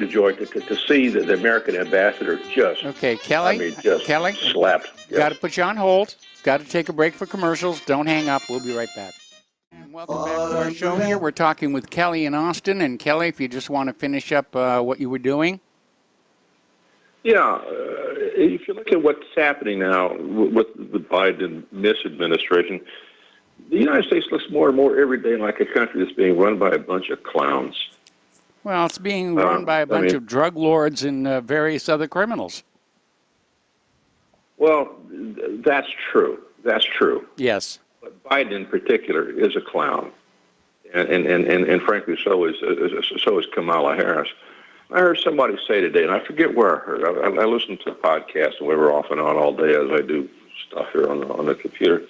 Speaker 5: joy to see the American ambassador just
Speaker 2: Kelly,
Speaker 5: slapped. Yes.
Speaker 2: Got to put you on hold. Got to take a break for commercials. Don't hang up. We'll be right back. And welcome back to our show here. We're talking with Kelly in Austin. And Kelly, if you just want to finish up what you were doing.
Speaker 5: Yeah, if you look at what's happening now with the Biden misadministration, the United States looks more and more every day like a country that's being run by a bunch of clowns.
Speaker 2: Well, it's being run by a bunch of drug lords and various other criminals.
Speaker 5: Well, that's true. That's true.
Speaker 2: Yes.
Speaker 5: But Biden in particular is a clown, and frankly, so is Kamala Harris. I heard somebody say today, and I forget where I heard. I listened to the podcast, and we were off and on all day as I do stuff here on the computer.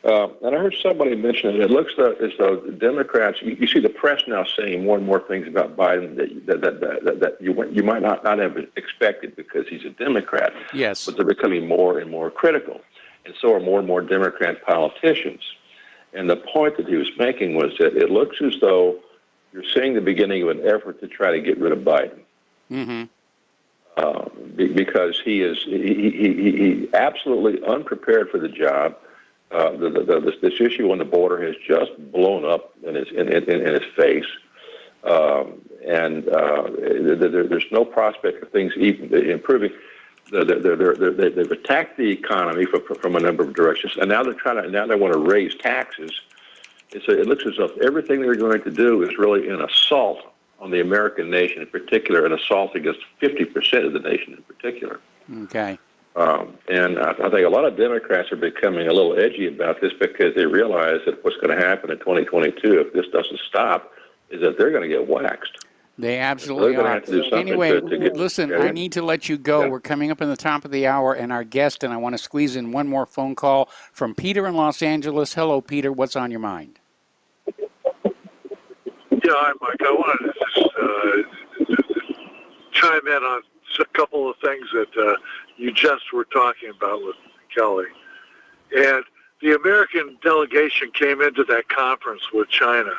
Speaker 5: And I heard somebody mention it looks as though the Democrats. You see the press now saying more and more things about Biden that you might not have expected because he's a Democrat.
Speaker 2: Yes.
Speaker 5: But they're becoming more and more critical. And so are more and more Democrat politicians. And the point that he was making was that it looks as though you're seeing the beginning of an effort to try to get rid of Biden.
Speaker 2: Mm-hmm.
Speaker 5: Because he absolutely unprepared for the job. This issue on the border has just blown up in his face. And there's no prospect of things even improving. They've attacked the economy from a number of directions, and now they want to raise taxes. It looks as if everything they're going to do is really an assault on the American nation, in particular, an assault against 50% of the nation in particular.
Speaker 2: Okay.
Speaker 5: And I think a lot of Democrats are becoming a little edgy about this because they realize that what's going to happen in 2022, if this doesn't stop, is that they're going to get waxed.
Speaker 2: They
Speaker 5: So
Speaker 2: absolutely
Speaker 5: they're going to
Speaker 2: are.
Speaker 5: have to do something
Speaker 2: Anyway,
Speaker 5: to get.
Speaker 2: listen,
Speaker 5: Yeah,
Speaker 2: I
Speaker 5: yeah.
Speaker 2: need to let you go.
Speaker 5: Yeah.
Speaker 2: We're coming up in the top of the hour, and our guest, and I want to squeeze in one more phone call from Peter in Los Angeles. Hello, Peter. What's on your mind?
Speaker 6: Yeah, hi, Mike. I wanted to just chime in on a couple of things that you just were talking about with Kelly. And the American delegation came into that conference with China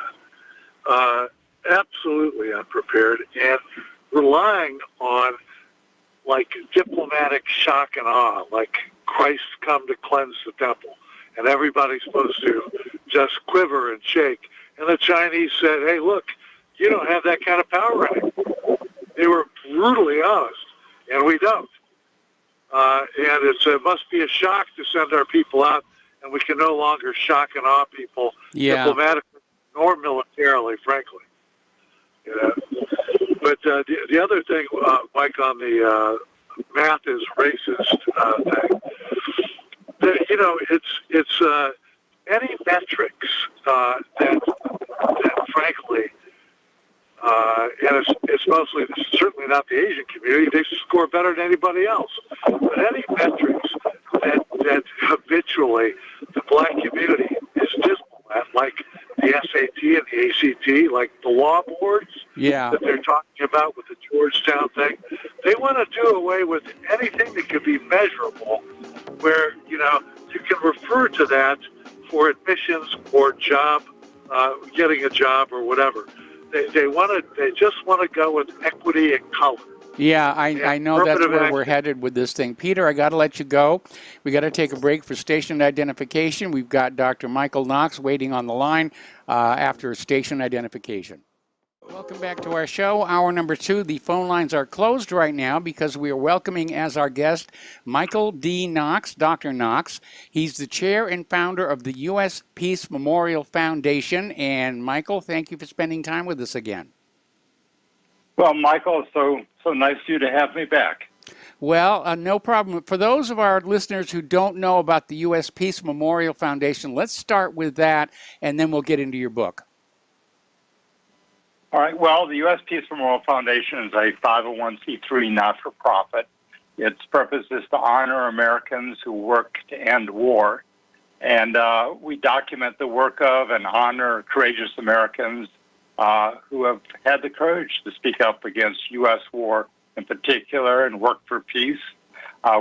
Speaker 6: absolutely unprepared and relying on, like, diplomatic shock and awe, like Christ come to cleanse the temple. And everybody's supposed to just quiver and shake. And the Chinese said, hey, look, you don't have that kind of power anymore. They were brutally honest, and we don't. And it must be a shock to send our people out, and we can no longer shock and awe people diplomatically nor militarily, frankly. You know? But the other thing, Mike, on the math is racist thing, you know, it's any metrics that frankly, and it's mostly, certainly not the Asian community, they score better than anybody else. But any metrics that habitually the black community is dismal at, like the SAT and the ACT, like the law boards that they're talking about with the Georgetown thing, they want to do away with anything that could be measurable, where, you know, you can refer to that for admissions or job, getting a job or whatever. They just want to go with equity and color.
Speaker 2: Yeah, I know that's where we're headed with this thing. Peter, I got to let you go. We got to take a break for station identification. We've got Dr. Michael Knox waiting on the line after station identification. Welcome back to our show, hour number 2. The phone lines are closed right now because we are welcoming as our guest Michael D. Knox, Dr. Knox. He's the chair and founder of the U.S. Peace Memorial Foundation. And Michael, thank you for spending time with us again.
Speaker 7: Well, Michael, it's so nice of you to have me back.
Speaker 2: Well, no problem. For those of our listeners who don't know about the U.S. Peace Memorial Foundation, let's start with that, and then we'll get into your book.
Speaker 7: All right. Well, the U.S. Peace Memorial Foundation is a 501c3 not-for-profit. Its purpose is to honor Americans who work to end war. And we document the work of and honor courageous Americans who have had the courage to speak up against U.S. war in particular and work for peace.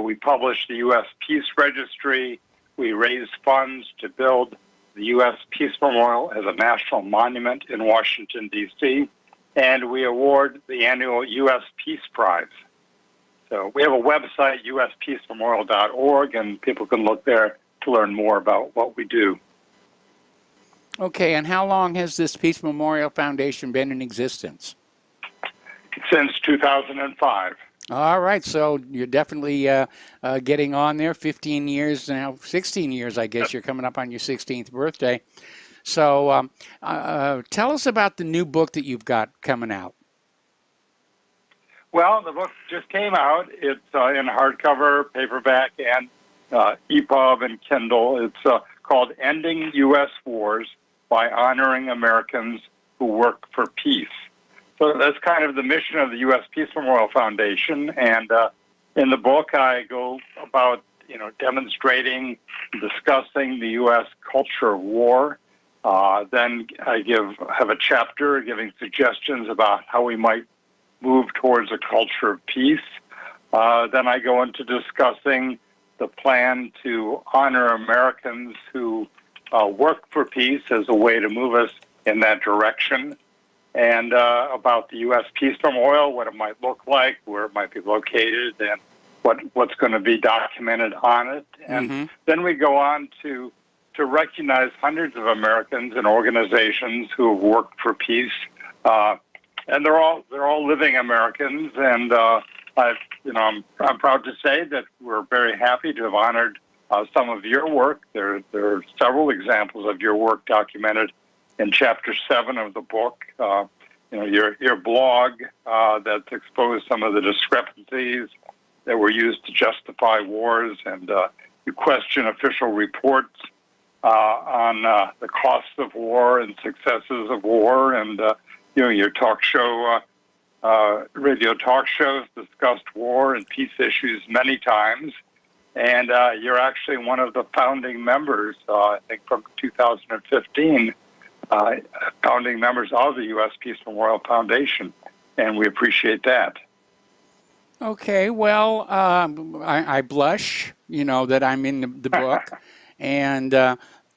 Speaker 7: We publish the U.S. Peace Registry. We raise funds to build the U.S. Peace Memorial as a national monument in Washington, D.C., and we award the annual U.S. Peace Prize. So we have a website, uspeacememorial.org, and people can look there to learn more about what we do.
Speaker 2: Okay, and how long has this Peace Memorial Foundation been in existence?
Speaker 7: Since 2005.
Speaker 2: All right, so you're definitely getting on there. 15 years now, 16 years, I guess. You're coming up on your 16th birthday. So tell us about the new book that you've got coming out.
Speaker 7: Well, the book just came out. It's in hardcover, paperback, and EPUB and Kindle. It's called Ending U.S. Wars by Honoring Americans Who Work for Peace. So that's kind of the mission of the U.S. Peace Memorial Foundation. And in the book, I go about, demonstrating, discussing the U.S. culture of war. Then I have a chapter giving suggestions about how we might move towards a culture of peace. Then I go into discussing the plan to honor Americans who work for peace as a way to move us in that direction. And about the U.S. Peace Memorial, what it might look like, where it might be located, and what's going to be documented on it. And then we go on to recognize hundreds of Americans and organizations who have worked for peace, and they're all living Americans. And I'm proud to say that we're very happy to have honored some of your work. There are several examples of your work documented in Chapter 7 of the book. Your blog that's exposed some of the discrepancies that were used to justify wars, and you question official reports on the costs of war and successes of war, and your talk show radio talk shows, discussed war and peace issues many times. And you're actually one of the founding members, I think from 2015, founding members of the U.S. Peace Memorial Foundation. And we appreciate that.
Speaker 2: Okay, well, I blush, that I'm in the book. And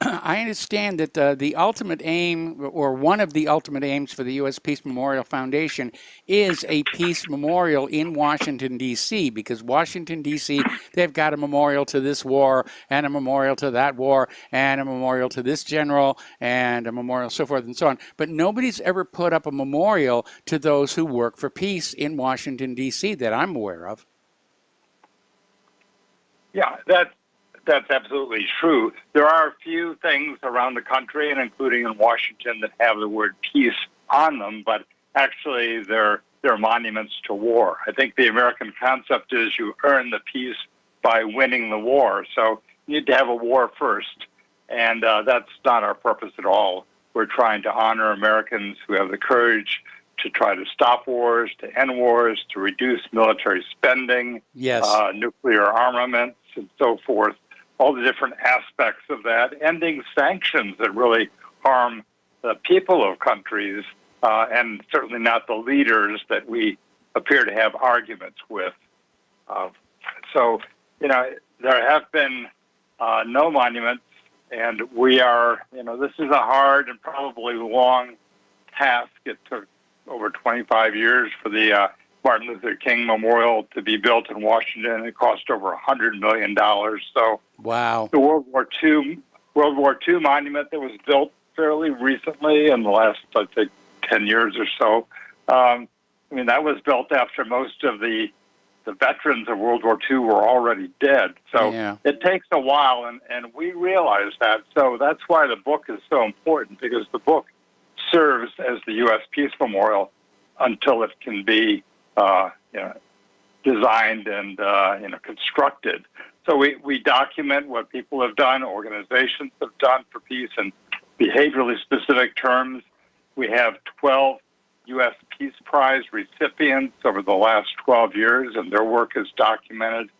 Speaker 2: I understand that the ultimate aim, or one of the ultimate aims for the U.S. Peace Memorial Foundation is a peace memorial in Washington, D.C., because Washington, D.C., they've got a memorial to this war, and a memorial to that war, and a memorial to this general, and a memorial, so forth and so on. But nobody's ever put up a memorial to those who work for peace in Washington, D.C. that I'm aware of.
Speaker 7: Yeah, that's absolutely true. There are a few things around the country, and including in Washington, that have the word peace on them, but actually they're monuments to war. I think the American concept is you earn the peace by winning the war. So you need to have a war first, and that's not our purpose at all. We're trying to honor Americans who have the courage to try to stop wars, to end wars, to reduce military spending,
Speaker 2: yes,
Speaker 7: nuclear armaments, and so forth. All the different aspects of that, ending sanctions that really harm the people of countries, and certainly not the leaders that we appear to have arguments with. So, there have been no monuments, and we are, this is a hard and probably long task. It took over 25 years for the Martin Luther King Memorial to be built in Washington. It cost over $100 million. So,
Speaker 2: wow.
Speaker 7: The World War II monument that was built fairly recently in the last, I'd say, 10 years or so. That was built after most of the veterans of World War II were already dead. So It takes a while, and we realize that. So that's why the book is so important, because the book serves as the U.S. Peace Memorial until it can be designed and constructed. So we document what people have done, organizations have done for peace in behaviorally specific terms. We have 12 U.S. Peace Prize recipients over the last 12 years, and their work is documented.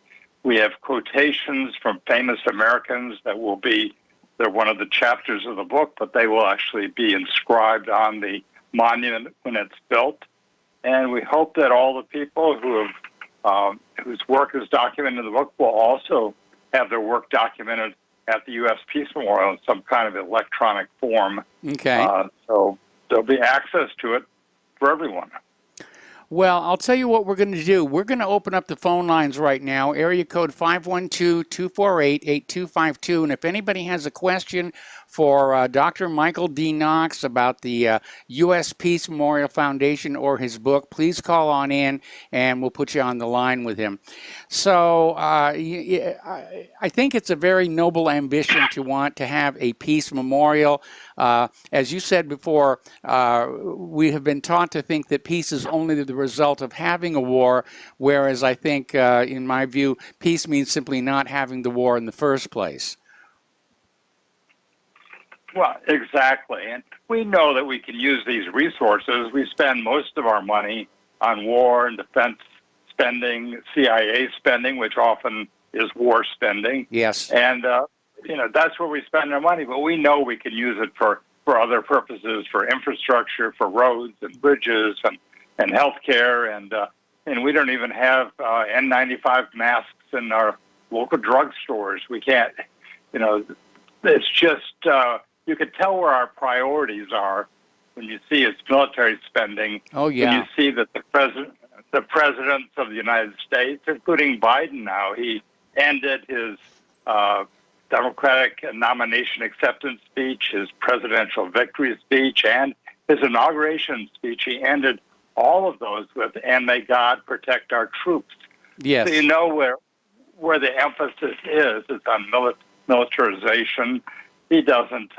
Speaker 7: We have quotations from famous Americans that will be, they're one of the chapters of the book, but they will actually be inscribed on the monument when it's built. And we hope that all the people who have, whose work is documented in the book will also have their work documented at the U.S. Peace Memorial in some kind of electronic form.
Speaker 2: Okay.
Speaker 7: So there'll be access to it for everyone.
Speaker 2: Well, I'll tell you what we're going to do. We're going to open up the phone lines right now, area code 512-248-8252. And if anybody has a question for Dr. Michael D. Knox about the U.S. Peace Memorial Foundation or his book, please call on in, and we'll put you on the line with him. So I think it's a very noble ambition to want to have a peace memorial. As you said before, we have been taught to think that peace is only the result of having a war, whereas I think, in my view, peace means simply not having the war in the first place.
Speaker 7: Well, exactly. And we know that we can use these resources. We spend most of our money on war and defense spending, CIA spending, which often is war spending.
Speaker 2: Yes.
Speaker 7: And, that's where we spend our money. But we know we can use it for other purposes, for infrastructure, for roads and bridges and healthcare. And we don't even have N95 masks in our local drugstores. We can't, it's just, you can tell where our priorities are when you see its military spending.
Speaker 2: Oh, yeah.
Speaker 7: When you see that the presidents of the United States, including Biden now, he ended his Democratic nomination acceptance speech, his presidential victory speech, and his inauguration speech. He ended all of those with, "And may God protect our troops."
Speaker 2: Yes.
Speaker 7: So you know where the emphasis is. It's on militarization. He doesn't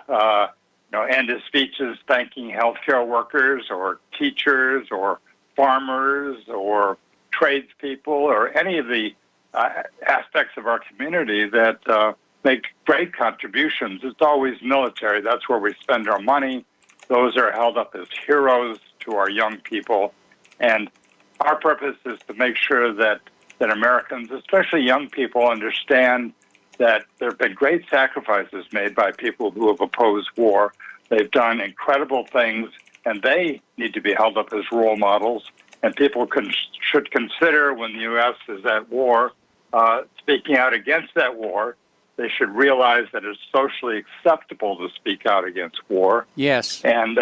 Speaker 7: end his speeches thanking healthcare workers or teachers or farmers or tradespeople or any of the aspects of our community that make great contributions. It's always military. That's where we spend our money. Those are held up as heroes to our young people. And our purpose is to make sure that Americans, especially young people, understand that there have been great sacrifices made by people who have opposed war. They've done incredible things, and they need to be held up as role models. And people should consider, when the U.S. is at war, speaking out against that war. They should realize that it's socially acceptable to speak out against war.
Speaker 2: Yes.
Speaker 7: And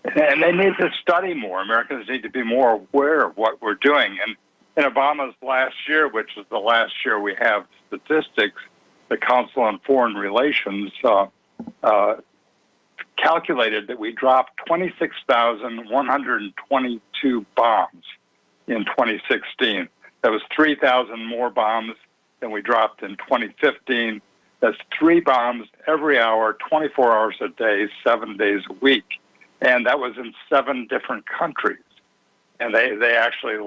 Speaker 7: they need to study more. Americans need to be more aware of what we're doing. And in Obama's last year, which is the last year we have statistics, the Council on Foreign Relations calculated that we dropped 26,122 bombs in 2016. That was 3,000 more bombs than we dropped in 2015. That's 3 bombs every hour, 24 hours a day, 7 days a week. And that was in 7 different countries. And they actually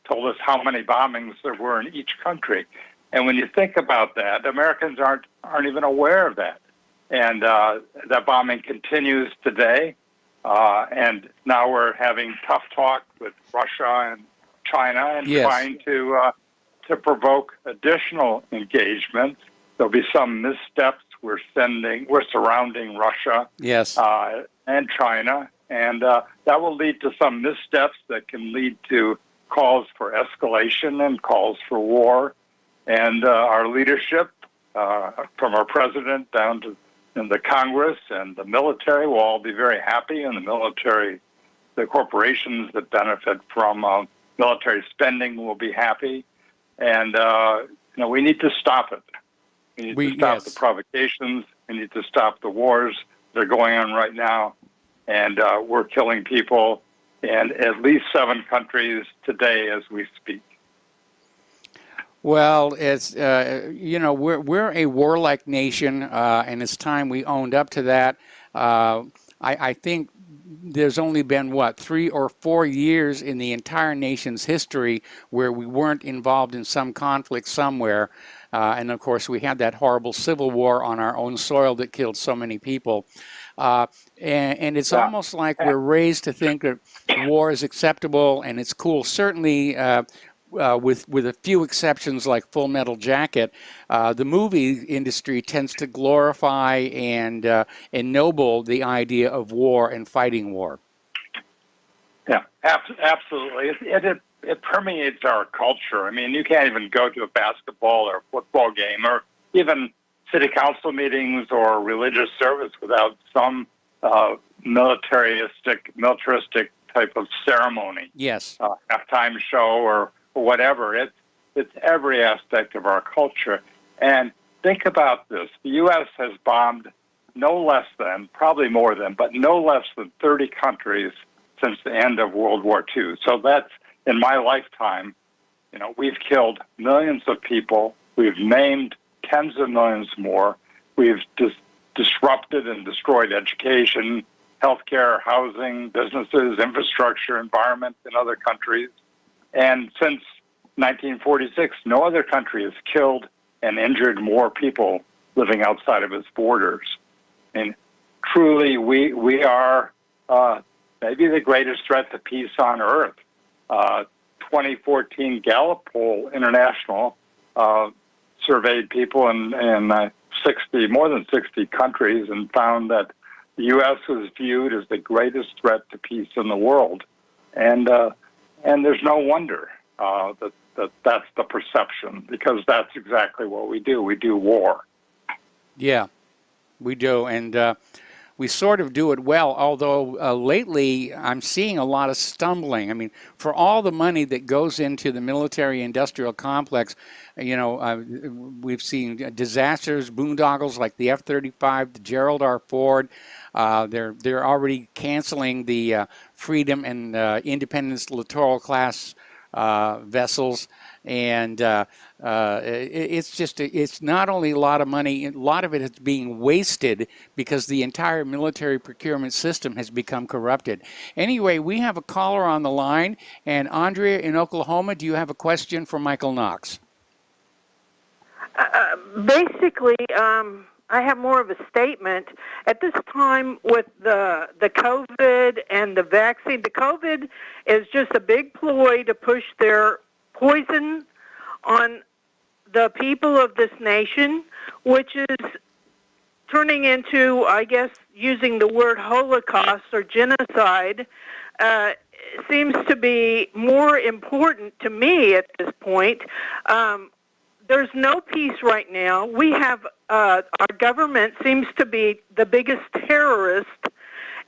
Speaker 7: told us how many bombings there were in each country. And when you think about that, Americans aren't even aware of that. And that bombing continues today. And now we're having tough talk with Russia and China and trying to provoke additional engagement. There'll be some missteps. We're surrounding Russia and China, and that will lead to some missteps that can lead to calls for escalation and calls for war. And our leadership, from our president down to the Congress and the military, will all be very happy, and the military, the corporations that benefit from military spending will be happy. And we need to stop it. We need to stop the provocations. We need to stop the wars that are going on right now. And we're killing people in at least 7 countries today as we speak.
Speaker 2: Well, it's we're a warlike nation, and it's time we owned up to that. I think there's only been 3 or 4 years in the entire nation's history where we weren't involved in some conflict somewhere. And of course, we had that horrible civil war on our own soil that killed so many people. And it's almost like we're raised to think that war is acceptable and it's cool. Certainly, with a few exceptions like Full Metal Jacket, the movie industry tends to glorify and ennoble the idea of war and fighting war.
Speaker 7: Yeah, absolutely. It permeates our culture. I mean, you can't even go to a basketball or football game or even city council meetings or religious service without some militaristic type of ceremony.
Speaker 2: Yes.
Speaker 7: Halftime show or whatever. It's every aspect of our culture. And think about this. The U.S. has bombed no less than, probably more than, but no less than 30 countries since the end of World War II. So that's, in my lifetime, we've killed millions of people. We've maimed tens of millions more. We've disrupted and destroyed education, healthcare, housing, businesses, infrastructure, environment in other countries. And since 1946, no other country has killed and injured more people living outside of its borders. And truly, we are maybe the greatest threat to peace on earth. 2014 Gallup poll International surveyed people in more than 60 countries and found that the U.S. was viewed as the greatest threat to peace in the world. And there's no wonder that's the perception, because that's exactly what we do. We do war. Yeah,
Speaker 2: we do. And we sort of do it well, although lately I'm seeing a lot of stumbling. I mean, for all the money that goes into the military-industrial complex, we've seen disasters, boondoggles like the F-35, the Gerald R. Ford. They're already canceling the Freedom and Independence Littoral class vessels, and it's not only a lot of money, a lot of it is being wasted because the entire military procurement system has become corrupted. Anyway, we have a caller on the line, and Andrea in Oklahoma, do you have a question for Michael Knox?
Speaker 8: Basically, I'm I have more of a statement. At this time with the COVID and the vaccine, the COVID is just a big ploy to push their poison on the people of this nation, which is turning into, I guess, using the word Holocaust or genocide, seems to be more important to me at this point. There's no peace right now. We have, our government seems to be the biggest terrorist,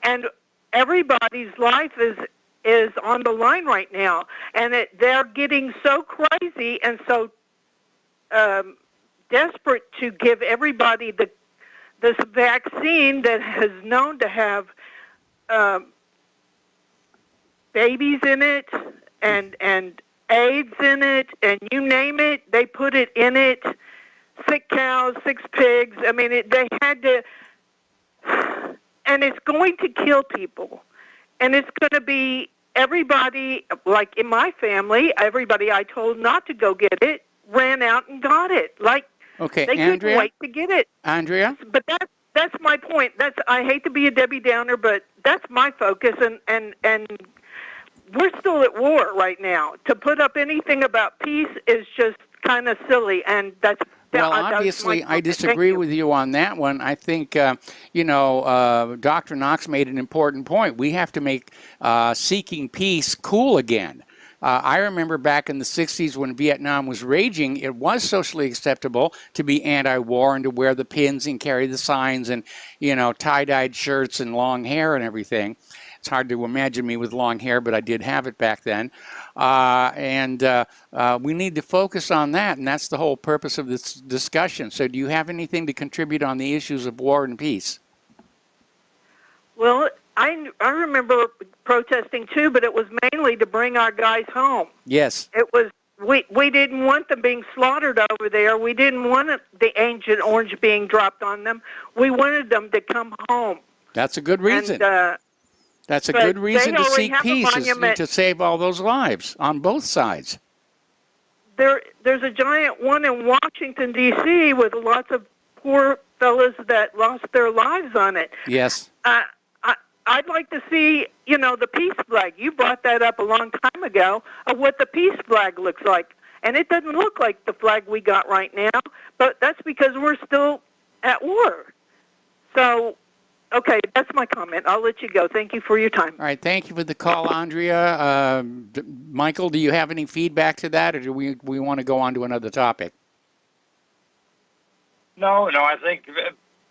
Speaker 8: and everybody's life is on the line right now. And they're getting so crazy and so desperate to give everybody this vaccine that is known to have babies in it and AIDS in it, and you name it, they put it in it. Sick cows, sick pigs. I mean, they had to, and it's going to kill people. And it's going to be everybody, like in my family, everybody I told not to go get it, ran out and got it. Like,
Speaker 2: okay,
Speaker 8: they
Speaker 2: Andrea?
Speaker 8: couldn't wait to get it.
Speaker 2: Andrea?
Speaker 8: But that's my point. I hate to be a Debbie Downer, but that's my focus, and we're still at war right now. To put up anything about peace is just kind of silly, and that's...
Speaker 2: Well, obviously, I disagree with you on that one. I think, Dr. Knox made an important point. We have to make seeking peace cool again. I remember back in the 60s when Vietnam was raging, it was socially acceptable to be anti-war and to wear the pins and carry the signs and, tie-dyed shirts and long hair and everything. It's hard to imagine me with long hair, but I did have it back then. We need to focus on that, and that's the whole purpose of this discussion. So do you have anything to contribute on the issues of war and peace?
Speaker 8: Well, I remember protesting too, but it was mainly to bring our guys home.
Speaker 2: Yes.
Speaker 8: It was, we didn't want them being slaughtered over there. We didn't want the Agent Orange being dropped on them. We wanted them to come home.
Speaker 2: That's a good reason.
Speaker 8: And,
Speaker 2: that's a good reason to seek peace, is to save all those lives on both sides.
Speaker 8: There's a giant one in Washington, D.C. with lots of poor fellas that lost their lives on it.
Speaker 2: Yes.
Speaker 8: I'd like to see, the peace flag. You brought that up a long time ago, of what the peace flag looks like. And it doesn't look like the flag we got right now, but that's because we're still at war. So, okay, that's my comment. I'll let you go. Thank you for your time.
Speaker 2: All right, thank you for the call, Andrea. Michael, do you have any feedback to that, or do we want to go on to another topic?
Speaker 7: No, I think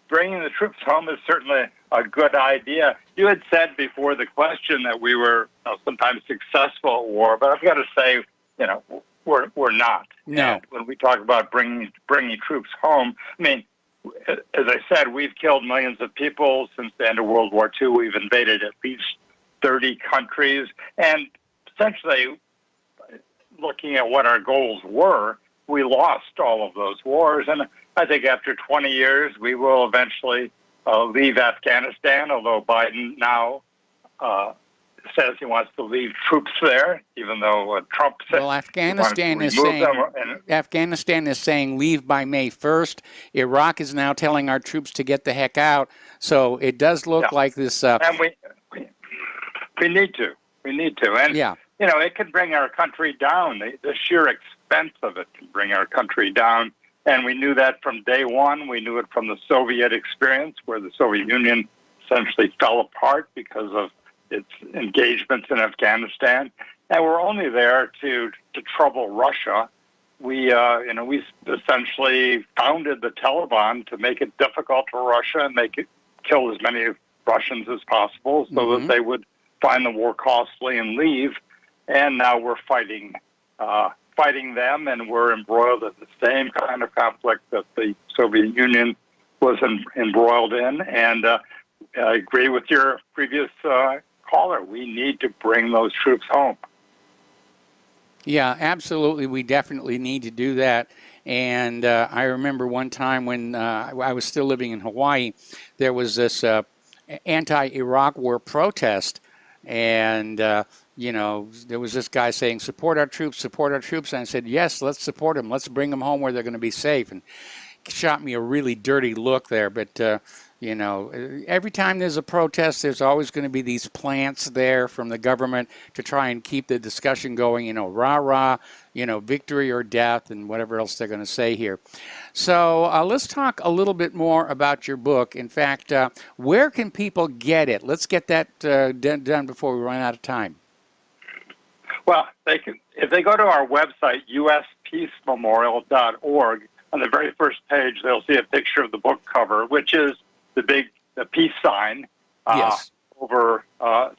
Speaker 7: bringing the troops home is certainly a good idea. You had said before the question that we were sometimes successful at war, but I've got to say, we're not.
Speaker 2: No.
Speaker 7: And when we talk about bringing troops home, I mean, as I said, we've killed millions of people since the end of World War II. We've invaded at least 30 countries. And essentially, looking at what our goals were, we lost all of those wars. And I think after 20 years, we will eventually leave Afghanistan, although Biden now says he wants to leave troops there, even though Trump said
Speaker 2: Afghanistan is saying leave by May 1st. Iraq is now telling our troops to get the heck out. So it does look like this.
Speaker 7: And we need to. We need to. And, it can bring our country down. The sheer expense of it can bring our country down. And we knew that from day one. We knew it from the Soviet experience, where the Soviet Union essentially fell apart because of its engagements in Afghanistan. And we're only there to trouble Russia. We essentially founded the Taliban to make it difficult for Russia and kill as many Russians as possible so that they would find the war costly and leave. And now we're fighting them, and we're embroiled in the same kind of conflict that the Soviet Union was embroiled in. And I agree with your previous caller. We need to bring those troops home.
Speaker 2: Yeah, absolutely. We definitely need to do that. And I remember one time when I was still living in Hawaii, there was this anti-Iraq war protest. And, there was this guy saying, support our troops, support our troops. And I said, yes, let's support them. Let's bring them home where they're going to be safe. And shot me a really dirty look there, but you know, every time there's a protest, there's always going to be these plants there from the government to try and keep the discussion going, you know, rah, rah, you know, victory or death and whatever else they're going to say here. So let's talk a little bit more about your book. In fact, where can people get it? Let's get that done before we run out of time.
Speaker 7: Well, they can, if they go to our website, uspeacememorial.org, on the very first page, they'll see a picture of the book cover, which is the peace sign
Speaker 2: Yes.
Speaker 7: over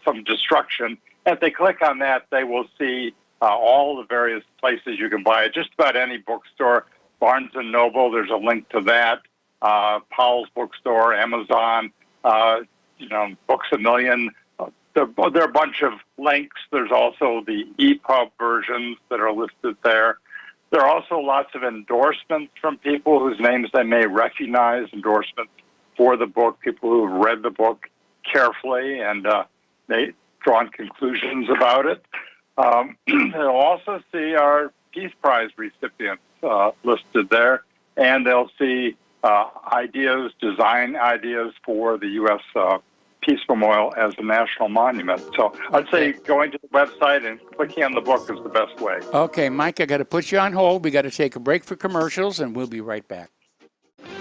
Speaker 7: some destruction. If they click on that, they will see all the various places you can buy it. Just about any bookstore, Barnes & Noble, there's a link to that. Powell's Bookstore, Amazon, you know, Books A Million. There are a bunch of links. There's also the EPUB versions that are listed there. There are also lots of endorsements from people whose names they may recognize, endorsements for the book, people who have read the book carefully and they drawn conclusions about it. They'll also see our Peace Prize recipients listed there, and they'll see ideas, design ideas for the U.S. Peace Memorial as a national monument. So I'd say going to the website and clicking on the book is the best way.
Speaker 2: Okay, Mike, I got to put you on hold. We got to take a break for commercials, and we'll be right back.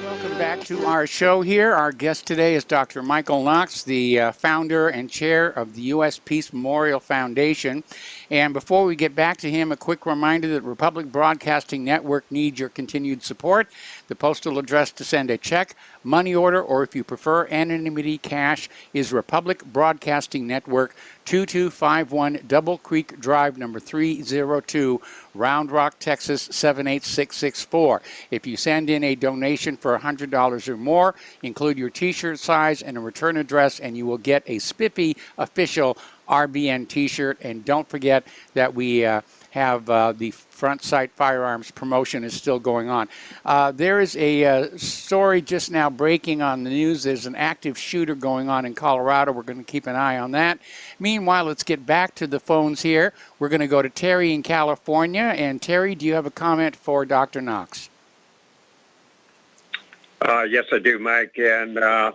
Speaker 2: Welcome back to our show here. Our guest today is Dr. Michael Knox, the founder and chair of the U.S. Peace Memorial Foundation. And before we get back to him, a quick reminder that Republic Broadcasting Network needs your continued support. The postal address to send a check, money order, or if you prefer anonymity, cash, is Republic Broadcasting Network, 2251 Double Creek Drive, number 302, Round Rock, Texas, 78664. If you send in a donation for $100 or more, include your T-shirt size and a return address, and you will get a spiffy official RBN T-shirt. And don't forget that we have the Front Sight Firearms promotion is still going on. There is a story just now breaking on the news. There's an active shooter going on in Colorado. We're going to keep an eye on that. Meanwhile, let's get back to the phones here. We're going to go to Terry in California. And Terry, do you have a comment for Dr. Knox?
Speaker 9: Yes, I do, Mike. And I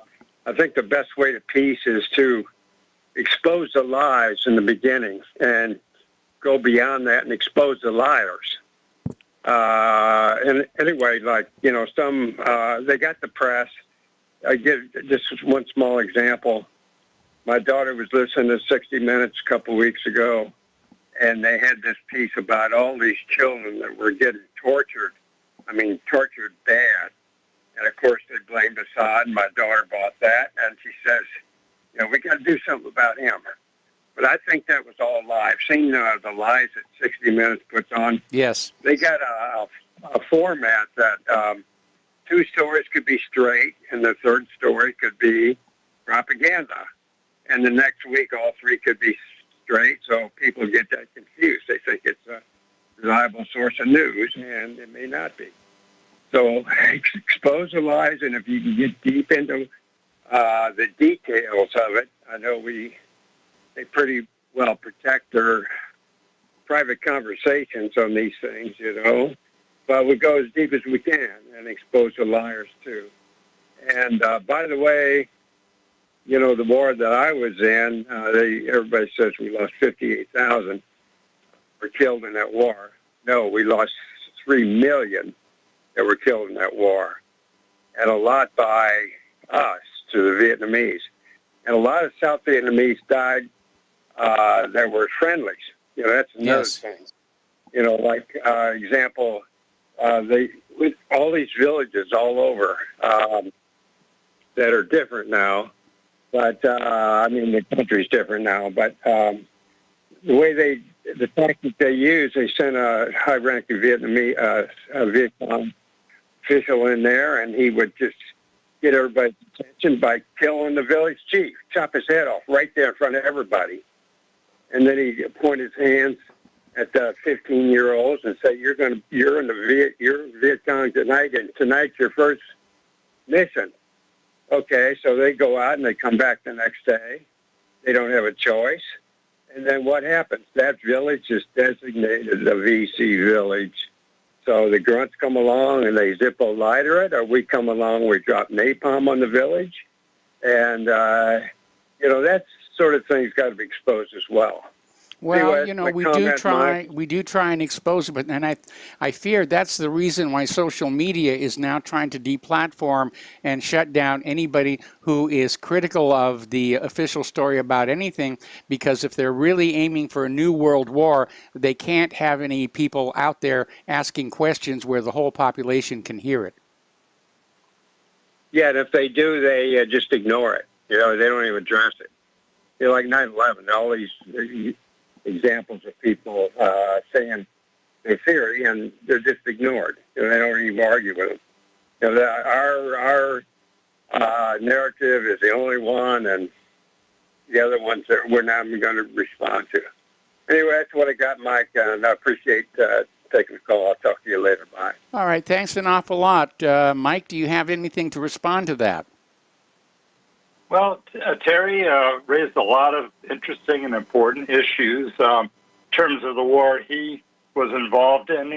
Speaker 9: think the best way to peace is to expose the lies in the beginning and go beyond that and expose the liars. And anyway, like, you know, some, they got the press. I give just one small example. My daughter was listening to 60 Minutes a couple weeks ago, and they had this piece about all these children that were getting tortured. I mean, tortured bad. And of course, they blamed Assad. My daughter bought that, and she says, you know, we got to do something about him. But I think that was all lie. I've seen the lies that 60 Minutes puts on.
Speaker 2: Yes.
Speaker 9: They got a format that two stories could be straight, and the third story could be propaganda. And the next week, all three could be straight, so people get that confused. They think it's a reliable source of news, and it may not be. So expose the lies, and if you can get deep into the details of it, I know they pretty well protect their private conversations on these things, you know. But we go as deep as we can and expose the liars, too. And by the way, you know, the war that I was in, everybody says we lost 58,000 were killed in that war. No, we lost 3 million that were killed in that war, and a lot by us to the Vietnamese. And a lot of South Vietnamese died that were friendlies. You know, that's another thing. You know, like, example, with all these villages all over that are different now, but, I mean, the country's different now, but the way the tactic they use, they sent a high-ranking Vietnamese, Viet Cong official in there, and he would just get everybody's attention by killing the village chief, chop his head off right there in front of everybody. And then he'd point his hands at the 15-year-olds and say, you're in the Viet Cong tonight, and tonight's your first mission. Okay, so they go out and they come back the next day. They don't have a choice. And then what happens? That village is designated a VC village. So the grunts come along and they Zippo lighter it, or we come along, we drop napalm on the village. And, that sort of thing's got to be exposed as well.
Speaker 2: Well,
Speaker 9: Anyway,
Speaker 2: we do try and expose it, and I fear that's the reason why social media is now trying to deplatform and shut down anybody who is critical of the official story about anything, because if they're really aiming for a new world war, they can't have any people out there asking questions where the whole population can hear it.
Speaker 9: Yeah, and if they do, they just ignore it. They don't even address it. Like 9/11, all these examples of people saying their theory, and they're just ignored. They don't even argue with them. Our narrative is the only one, and the other ones that we're not even going to respond to. Anyway, that's what I got, Mike, and I appreciate taking the call. I'll talk to you later. Bye.
Speaker 2: All right, thanks an awful lot. Mike, do you have anything to respond to that?
Speaker 7: Well, Terry raised a lot of interesting and important issues in terms of the war he was involved in.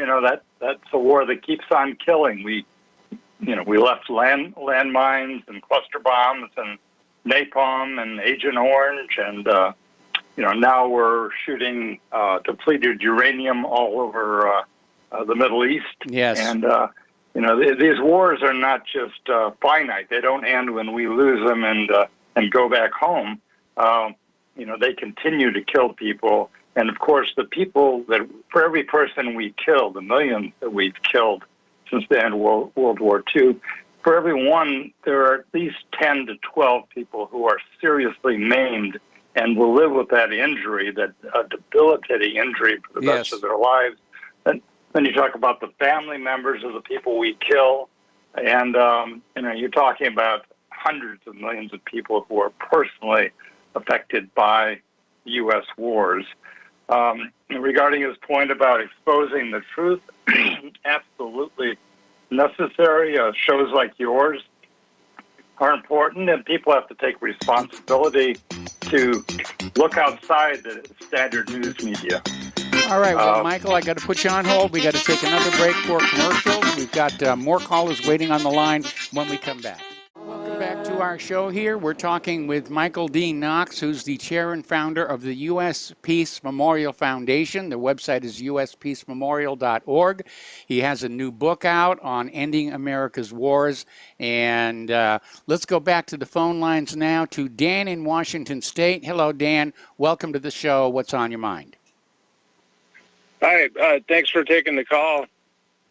Speaker 7: That's a war that keeps on killing. We left landmines and cluster bombs and napalm and Agent Orange, and now we're shooting depleted uranium all over the Middle East.
Speaker 2: Yes.
Speaker 7: And these wars are not just finite. They don't end when we lose them and go back home. They continue to kill people. And, of course, the people that, for every person we kill, the millions that we've killed since the end of World War II, for every one, there are at least 10 to 12 people who are seriously maimed and will live with that injury, that debilitating injury for the rest of their lives. Then you talk about the family members of the people we kill, and you're talking about hundreds of millions of people who are personally affected by U.S. wars. Regarding his point about exposing the truth, absolutely necessary. Shows like yours are important, and people have to take responsibility to look outside the standard news media.
Speaker 2: All right, well, Michael, I got to put you on hold. We got to take another break for commercials. We've got more callers waiting on the line when we come back. Welcome back to our show here. We're talking with Michael D. Knox, who's the chair and founder of the U.S. Peace Memorial Foundation. The website is uspeacememorial.org. He has a new book out on ending America's wars. And let's go back to the phone lines now to Dan in Washington State. Hello, Dan. Welcome to the show. What's on your mind?
Speaker 10: Hi, thanks for taking the call.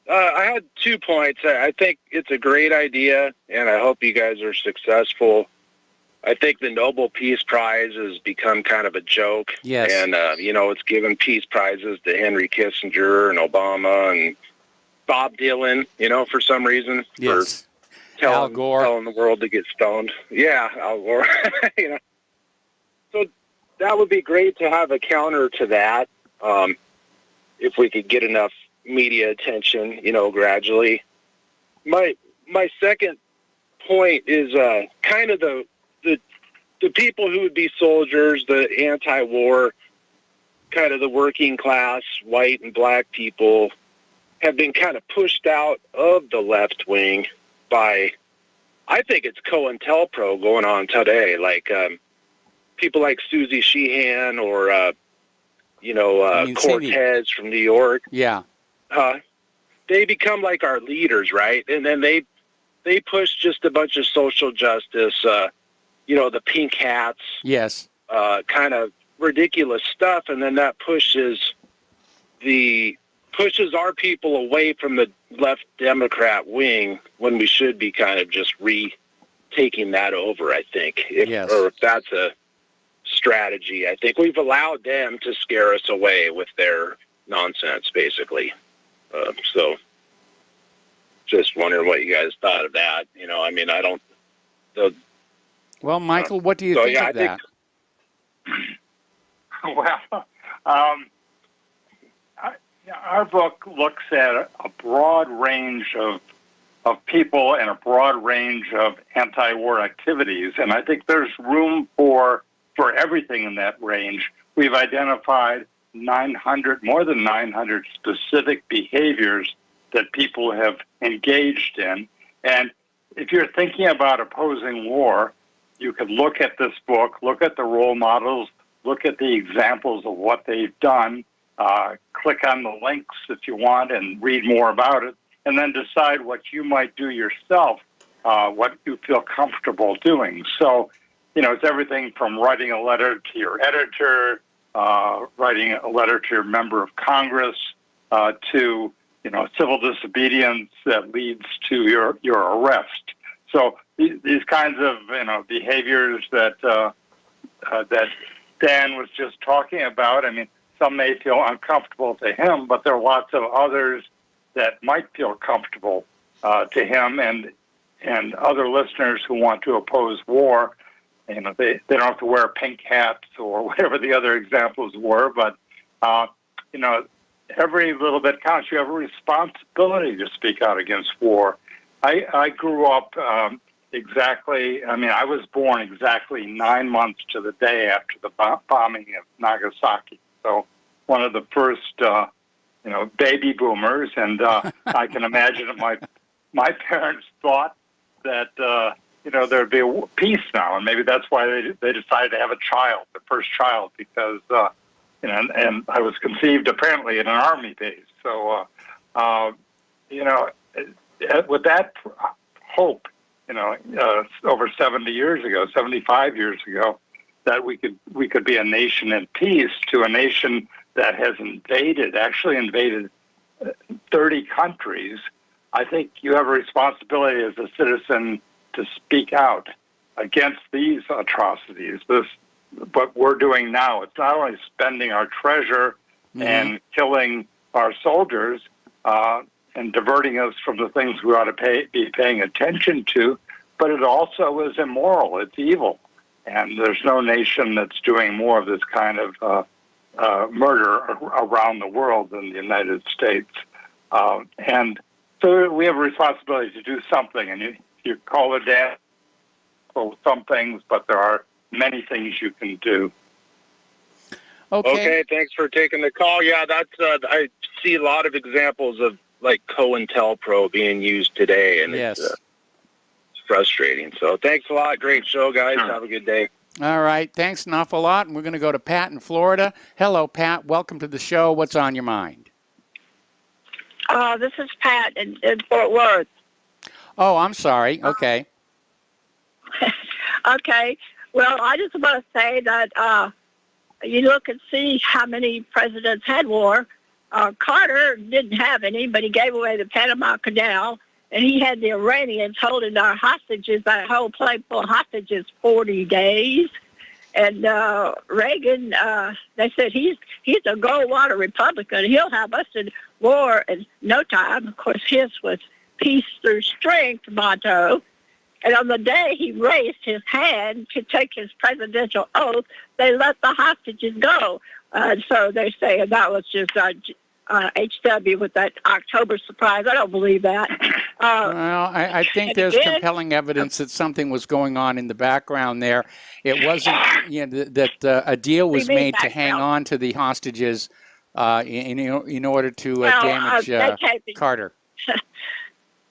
Speaker 10: I had 2 points. I think it's a great idea, and I hope you guys are successful. I think the Nobel Peace Prize has become kind of a joke.
Speaker 2: Yes.
Speaker 10: And, it's given peace prizes to Henry Kissinger and Obama and Bob Dylan, for some reason.
Speaker 2: Yes.
Speaker 10: For
Speaker 2: Al Gore.
Speaker 10: telling the world to get stoned. Yeah, Al Gore. So that would be great to have a counter to that. If we could get enough media attention, gradually. My second point is kind of the people who would be soldiers, the anti-war, kind of the working class, white and black people, have been kind of pushed out of the left wing by, I think it's COINTELPRO going on today, like people like Susie Sheehan or Cortez from New York.
Speaker 2: Yeah.
Speaker 10: They become like our leaders, right? And then they push just a bunch of social justice, the pink hats.
Speaker 2: Yes.
Speaker 10: Kind of ridiculous stuff, and then that pushes our people away from the left Democrat wing when we should be kind of just taking that over, I think. Or if that's a strategy. I think we've allowed them to scare us away with their nonsense, basically. So just wondering what you guys thought of that. I don't...
Speaker 2: Well, Michael, what do you think of that?
Speaker 7: Well, our book looks at a broad range of people and a broad range of anti-war activities, and I think there's room for everything in that range. We've identified more than 900 specific behaviors that people have engaged in. And if you're thinking about opposing war, you could look at this book, look at the role models, look at the examples of what they've done, click on the links if you want and read more about it, and then decide what you might do yourself, what you feel comfortable doing. So, it's everything from writing a letter to your editor, writing a letter to your member of Congress, to civil disobedience that leads to your arrest. So these kinds of behaviors that that Dan was just talking about. I mean, some may feel uncomfortable to him, but there are lots of others that might feel comfortable to him and other listeners who want to oppose war. They don't have to wear pink hats or whatever the other examples were, but every little bit counts. You have a responsibility to speak out against war. I grew up I was born exactly 9 months to the day after the bombing of Nagasaki. So one of the first, baby boomers. And I can imagine that my parents thought that, there'd be a peace now. And maybe that's why they decided to have a child, the first child, because, and I was conceived apparently in an army base. So, with that hope, over 70 years ago, 75 years ago, that we could be a nation at peace, to a nation that has actually invaded 30 countries. I think you have a responsibility as a citizen to speak out against these atrocities. What we're doing now, it's not only spending our treasure and killing our soldiers, and diverting us from the things we ought to be paying attention to, but it also is immoral. It's evil. And there's no nation that's doing more of this kind of murder around the world than the United States. And so we have a responsibility to do something. And you call it down for some things, but there are many things you can do.
Speaker 10: Okay, thanks for taking the call. Yeah, that's I see a lot of examples of like COINTELPRO being used today, and it's frustrating. So thanks a lot. Great show, guys. Have a good day.
Speaker 2: All right. Thanks an awful lot. And we're going to go to Pat in Florida. Hello, Pat. Welcome to the show. What's on your mind?
Speaker 11: This is Pat in Fort Worth.
Speaker 2: Oh, I'm sorry. Okay.
Speaker 11: Okay. Well, I just want to say that you look and see how many presidents had war. Carter didn't have any, but he gave away the Panama Canal, and he had the Iranians holding our hostages, that whole plane full of hostages, 40 days. And Reagan, they said he's a Goldwater Republican. He'll have us in war in no time. Of course, his was peace through strength motto. And on the day he raised his hand to take his presidential oath, they let the hostages go. So they say that was just HW with that October surprise. I don't believe that.
Speaker 2: Well, I think there's compelling evidence that something was going on in the background there. It wasn't that a deal was made to hang on to the hostages in order to damage Carter.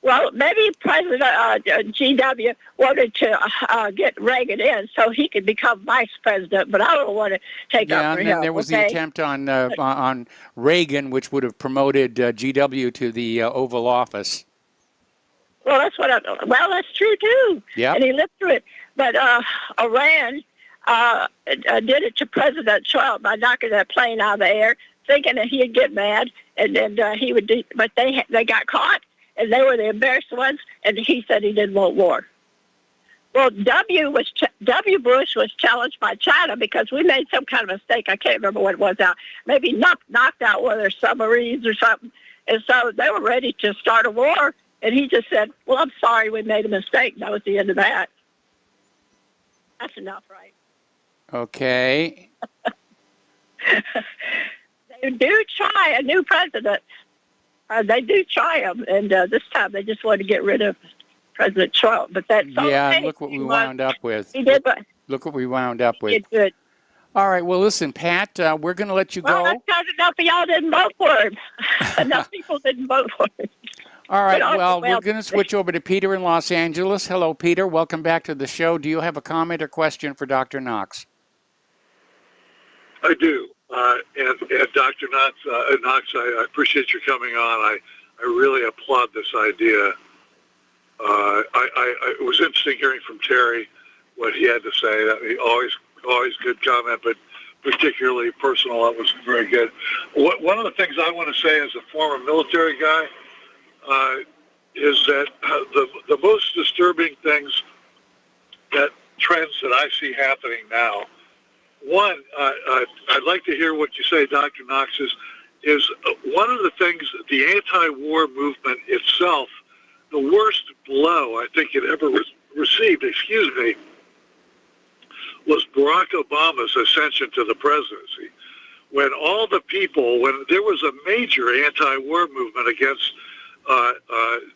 Speaker 11: Well, maybe President GW wanted to get Reagan in so he could become vice president, but I don't want to take up for him.
Speaker 2: Yeah, and there was the attempt on Reagan, which would have promoted GW to the Oval Office.
Speaker 11: Well, that's true too.
Speaker 2: Yeah,
Speaker 11: and he lived through it. But Iran did it to President Trump by knocking that plane out of the air, thinking that he'd get mad, and he would do. But they got caught. And they were the embarrassed ones, and he said he didn't want war. Well, W. Bush was challenged by China because we made some kind of mistake. I can't remember what it was out. Maybe knocked out one of their submarines or something. And so they were ready to start a war. And he just said, well, I'm sorry, we made a mistake. That was the end of that. That's enough, right?
Speaker 2: Okay.
Speaker 11: They do try a new president. They do try him, and this time they just want to get rid of President Trump. But that's
Speaker 2: and look what we wound up with.
Speaker 11: He did, but
Speaker 2: look what we wound up with.
Speaker 11: He did good.
Speaker 2: All right. Well, listen, Pat, we're going to let you go.
Speaker 11: Well, that's because enough of y'all didn't vote for him. Enough people didn't vote for him.
Speaker 2: All right,
Speaker 11: also,
Speaker 2: well, we're going to switch over to Peter in Los Angeles. Hello, Peter. Welcome back to the show. Do you have a comment or question for Dr. Knox?
Speaker 6: I do. And Dr. Knox, I appreciate your coming on. I really applaud this idea. It was interesting hearing from Terry what he had to say. That always good comment, but particularly personal. That was very good. One of the things I want to say as a former military guy is that the most disturbing trends that I see happening now. One, I'd like to hear what you say, Dr. Knox, is one of the things, the anti-war movement itself, the worst blow I think it ever received, was Barack Obama's ascension to the presidency. When there was a major anti-war movement against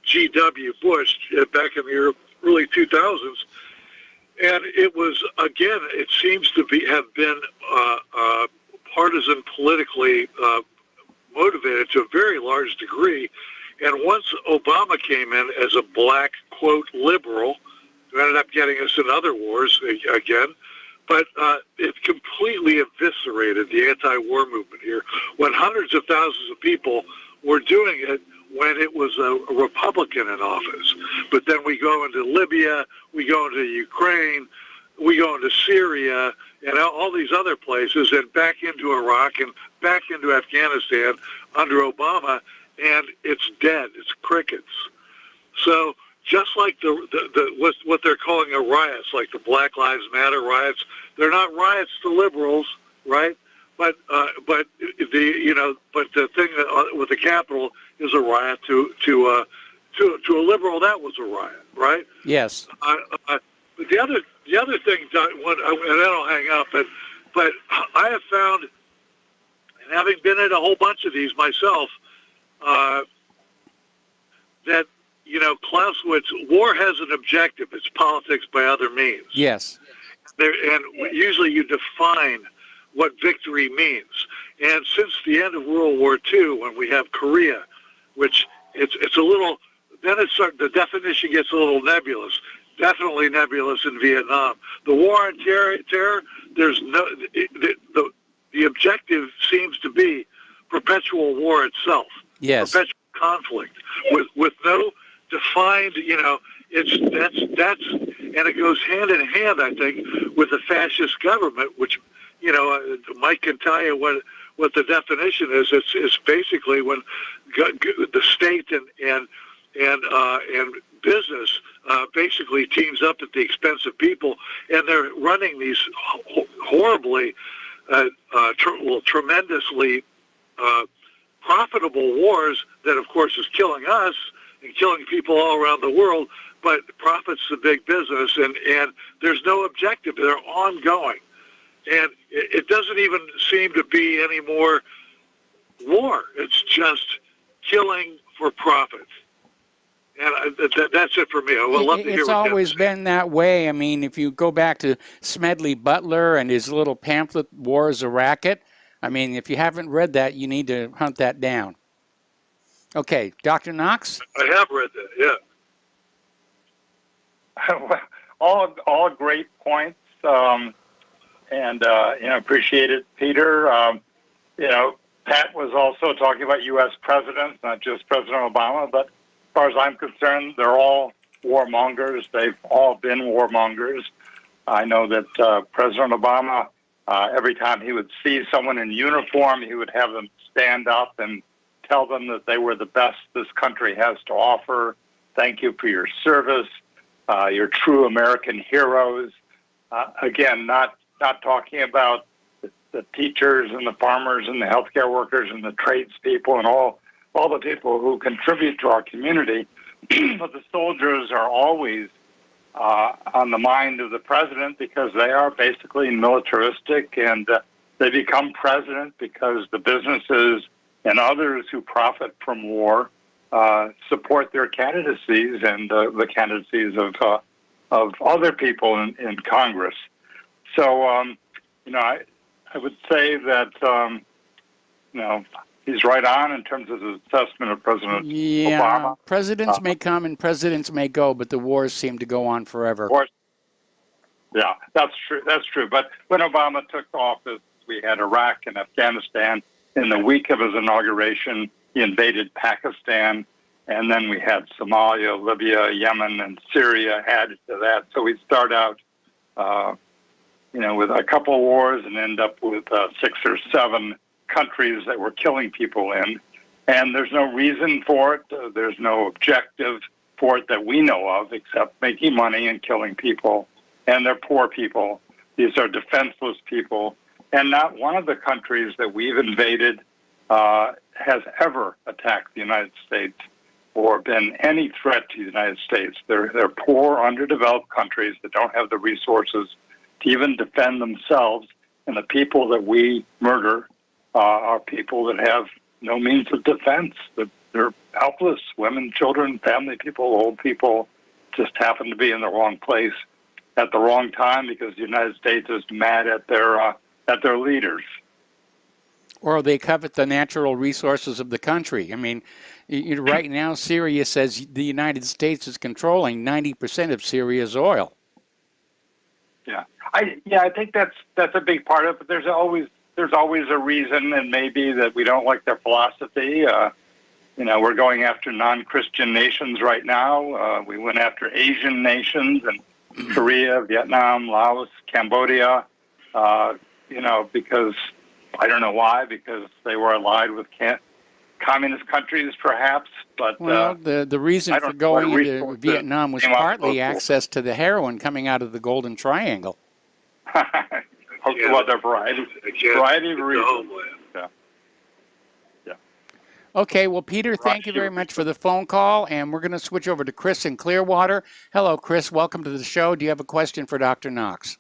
Speaker 6: G.W. Bush back in the early 2000s, and it was, again, it seems to have been partisan, politically motivated to a very large degree. And once Obama came in as a black, quote, liberal, who ended up getting us in other wars again, but it completely eviscerated the anti-war movement here when hundreds of thousands of people were doing it when it was a Republican in office. But then we go into Libya, we go into Ukraine, we go into Syria, and all these other places, and back into Iraq and back into Afghanistan under Obama, and it's dead. It's crickets. So just like what they're calling a riots, like the Black Lives Matter riots, they're not riots to liberals, right? But the thing with the Capitol is a riot to a liberal. That was a riot, right?
Speaker 2: Yes.
Speaker 6: But the other thing, and then I'll hang up. But I have found, and having been in a whole bunch of these myself, that Clausewitz, war has an objective. It's politics by other means.
Speaker 2: Yes.
Speaker 6: And usually you define what victory means. And since the end of World War II, when we have Korea, which it's a little, then the definition gets a little nebulous. Definitely nebulous in Vietnam. The war on terror, there's no, the objective seems to be perpetual war itself.
Speaker 2: Yes.
Speaker 6: Perpetual conflict with no defined, that's and it goes hand in hand, I think, with the fascist government, which, Mike can tell you what the definition is. It's basically when the state and business basically teams up at the expense of people, and they're running these horribly, tremendously profitable wars that, of course, is killing us and killing people all around the world, but profits the big business, and there's no objective. They're ongoing. And it doesn't even seem to be any more war. It's just killing for profit. And that's it for me. I would love to hear
Speaker 2: It's always been that way. I mean, if you go back to Smedley Butler and his little pamphlet, War is a Racket, I mean, if you haven't read that, you need to hunt that down. Okay, Dr. Knox?
Speaker 6: I have read that, yeah.
Speaker 7: all great points, and appreciate it, Peter. Pat was also talking about U.S. presidents, not just President Obama, but as far as I'm concerned, they're all warmongers. They've all been warmongers. I know that President Obama, every time he would see someone in uniform, he would have them stand up and tell them that they were the best this country has to offer. Thank you for your service. You're true American heroes. Again, not talking about the teachers and the farmers and the healthcare workers and the tradespeople and all the people who contribute to our community. But the soldiers are always on the mind of the president because they are basically militaristic, and they become president because the businesses and others who profit from war support their candidacies and the candidacies of other people in Congress. So, I would say that, he's right on in terms of his assessment of President Obama.
Speaker 2: Presidents may come and presidents may go, but the wars seem to go on forever.
Speaker 7: Yeah, that's true. That's true. But when Obama took office, we had Iraq and Afghanistan. In the week of his inauguration, he invaded Pakistan, and then we had Somalia, Libya, Yemen, and Syria added to that. So we start out, with a couple of wars and end up with 6 or 7 countries that we're killing people in. And there's no reason for it. There's no objective for it that we know of except making money and killing people. And they're poor people. These are defenseless people. And not one of the countries that we've invaded has ever attacked the United States or been any threat to the United States. They're poor, underdeveloped countries that don't have the resources to even defend themselves. And the people that we murder are people that have no means of defense. They're helpless. Women, children, family people, old people just happen to be in the wrong place at the wrong time because the United States is mad at their leaders.
Speaker 2: Or they covet the natural resources of the country. I mean, right now Syria says the United States is controlling 90% of Syria's oil.
Speaker 7: Yeah, I think that's a big part of it. But there's always a reason, and maybe that we don't like their philosophy. We're going after non-Christian nations right now. We went after Asian nations and Korea, Vietnam, Laos, Cambodia. Because I don't know why, because they were allied with communist countries, perhaps. But
Speaker 2: the reason for going into Vietnam was partly access to the heroin coming out of the Golden Triangle.
Speaker 7: Well, there are variety of reasons. Yeah.
Speaker 2: Okay, well, Peter, thank you very much for the phone call, and we're going to switch over to Chris in Clearwater. Hello, Chris. Welcome to the show. Do you have a question for Dr. Knox?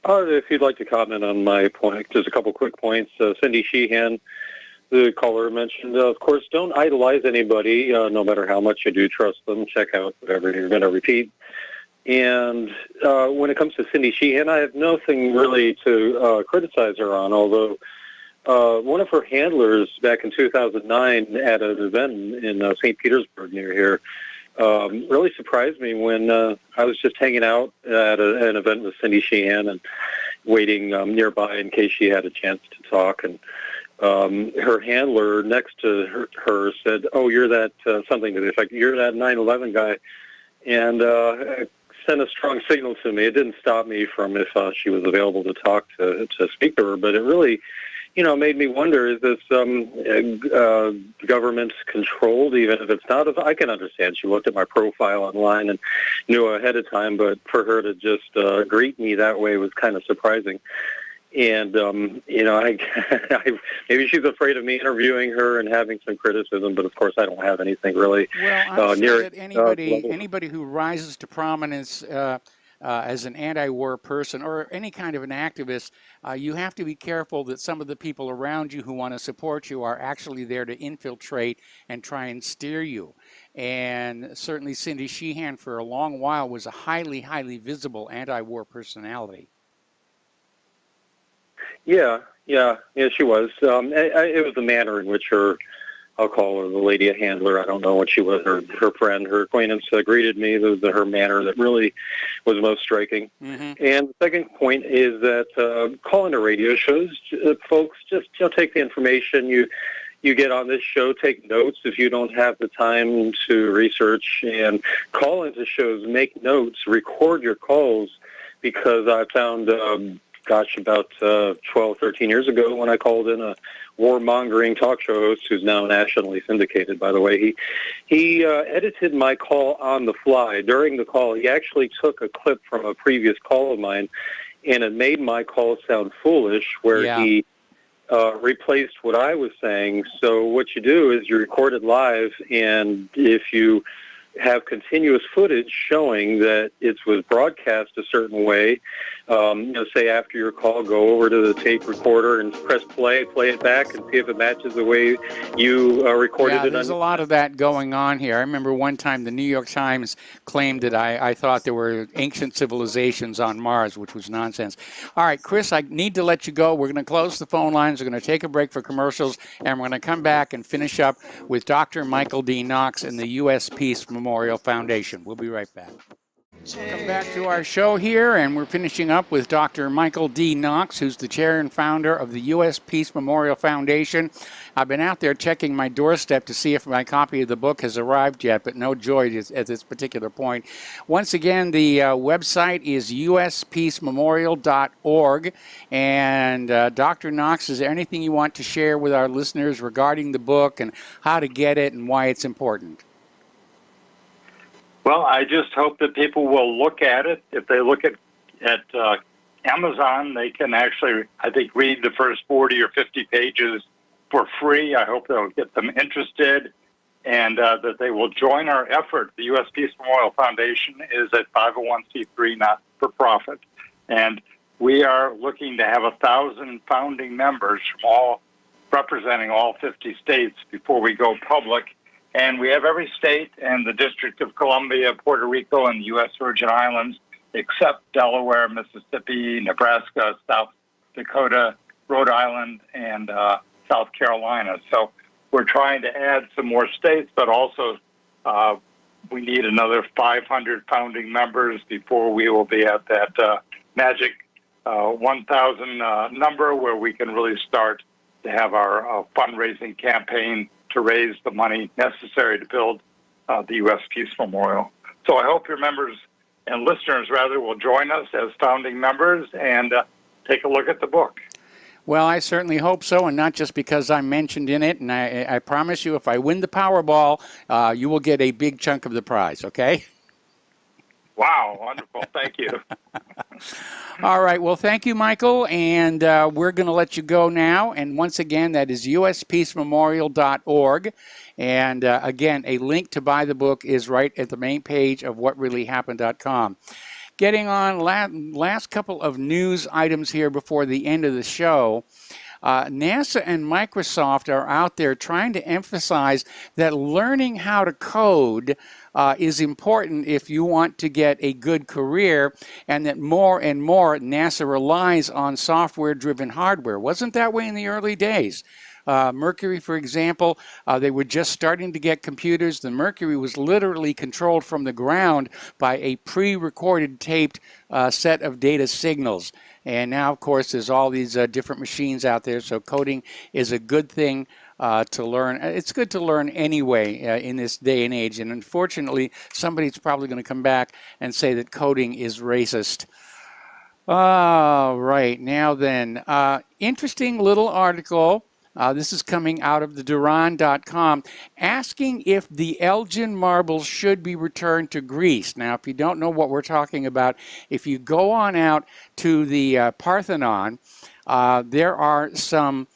Speaker 12: If you'd like to comment on my point, just a couple quick points. Cindy Sheehan, the caller mentioned, of course, don't idolize anybody, no matter how much you do trust them. Check out whatever you're going to repeat. And when it comes to Cindy Sheehan, I have nothing really to criticize her on, although one of her handlers back in 2009 at an event in St. Petersburg near here really surprised me when I was just hanging out at an event with Cindy Sheehan and waiting nearby in case she had a chance to talk. And her handler next to her said, "Oh, you're that," something to the effect, "you're that 9/11 guy." And sent a strong signal to me. It didn't stop me from if she was available to talk to speak to her, but it really, made me wonder, is this government controlled, even if it's not? I can understand she looked at my profile online and knew ahead of time, but for her to just greet me that way was kind of surprising. And, maybe she's afraid of me interviewing her and having some criticism, but of course I don't have anything really
Speaker 2: near it. Anybody who rises to prominence as an anti-war person or any kind of an activist, you have to be careful that some of the people around you who want to support you are actually there to infiltrate and try and steer you. And certainly Cindy Sheehan for a long while was a highly, highly visible anti-war personality. Yeah, she was. It was the manner in which I'll call her the lady a handler. I don't know what she was, her friend, her acquaintance greeted me. It was her manner that really was most striking. Mm-hmm. And the second point is that call into radio shows, folks, just take the information you get on this show, take notes if you don't have the time to research, and call into shows, make notes, record your calls, because I found... about 12, 13 years ago when I called in a warmongering talk show host who's now nationally syndicated, by the way. He edited my call on the fly. During the call, he actually took a clip from a previous call of mine, and it made my call sound foolish, where he replaced what I was saying. So what you do is you record it live, and if you
Speaker 12: have continuous footage showing that it was broadcast a certain way. Say after your call, go over to the tape recorder and press play it back, and see if it matches the way you recorded it.
Speaker 2: Yeah, there's a lot of that going on here. I remember one time the New York Times claimed that I thought there were ancient civilizations on Mars, which was nonsense. All right, Chris, I need to let you go. We're going to close the phone lines. We're going to take a break for commercials, and we're going to come back and finish up with Dr. Michael D. Knox and the U.S. Peace Memorial Foundation. We'll be right back. Welcome back to our show here, and we're finishing up with Dr. Michael D. Knox, who's the chair and founder of the U.S. Peace Memorial Foundation. I've been out there checking my doorstep to see if my copy of the book has arrived yet, but no joy at this particular point. Once again, the website is uspeacememorial.org. And Dr. Knox, is there anything you want to share with our listeners regarding the book and how to get it and why it's important?
Speaker 7: Well, I just hope that people will look at it. If they look at Amazon, they can actually, I think, read the first 40 or 50 pages for free. I hope they'll get them interested, and that they will join our effort. The U.S. Peace Memorial Foundation is a 501c3 not-for-profit, and we are looking to have 1,000 founding members from representing all 50 states before we go public. And we have every state and the District of Columbia, Puerto Rico, and the U.S. Virgin Islands, except Delaware, Mississippi, Nebraska, South Dakota, Rhode Island, and South Carolina. So we're trying to add some more states, but also we need another 500 founding members before we will be at that magic 1,000 number where we can really start to have our fundraising campaign to raise the money necessary to build the U.S. Peace Memorial. So I hope your members and listeners, rather, will join us as founding members and take a look at the book.
Speaker 2: Well, I certainly hope so, and not just because I'm mentioned in it. And I promise you, if I win the Powerball, you will get a big chunk of the prize, okay?
Speaker 7: Wow, wonderful. Thank you.
Speaker 2: All right. Well, thank you, Michael. And we're going to let you go now. And once again, that is uspeacememorial.org. And again, a link to buy the book is right at the main page of whatreallyhappened.com. Getting on last couple of news items here before the end of the show. NASA and Microsoft are out there trying to emphasize that learning how to code is important if you want to get a good career, and that more and more NASA relies on software-driven hardware. Wasn't that way in the early days. Mercury, for example, they were just starting to get computers. The Mercury was literally controlled from the ground by a pre-recorded taped set of data signals. And now, of course, there's all these different machines out there, so coding is a good thing to learn. It's good to learn anyway in this day and age, and unfortunately, somebody's probably going to come back and say that coding is racist. All right, now then, interesting little article. This is coming out of the Duran.com, asking if the Elgin marbles should be returned to Greece. Now, if you don't know what we're talking about, if you go on out to the Parthenon, there are some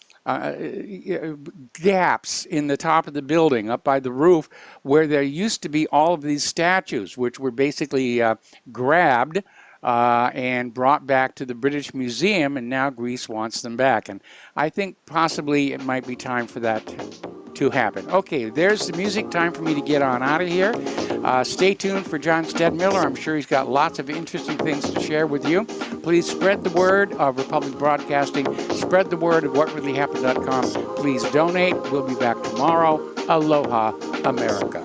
Speaker 2: gaps in the top of the building up by the roof where there used to be all of these statues, which were basically grabbed and brought back to the British Museum, and now Greece wants them back. And I think possibly it might be time for that to happen. Okay, there's the music. Time for me to get on out of here. Stay tuned for John Stedmiller. I'm sure he's got lots of interesting things to share with you. Please spread the word of Republic Broadcasting. Spread the word of whatreallyhappened.com. Please donate. We'll be back tomorrow. Aloha, America.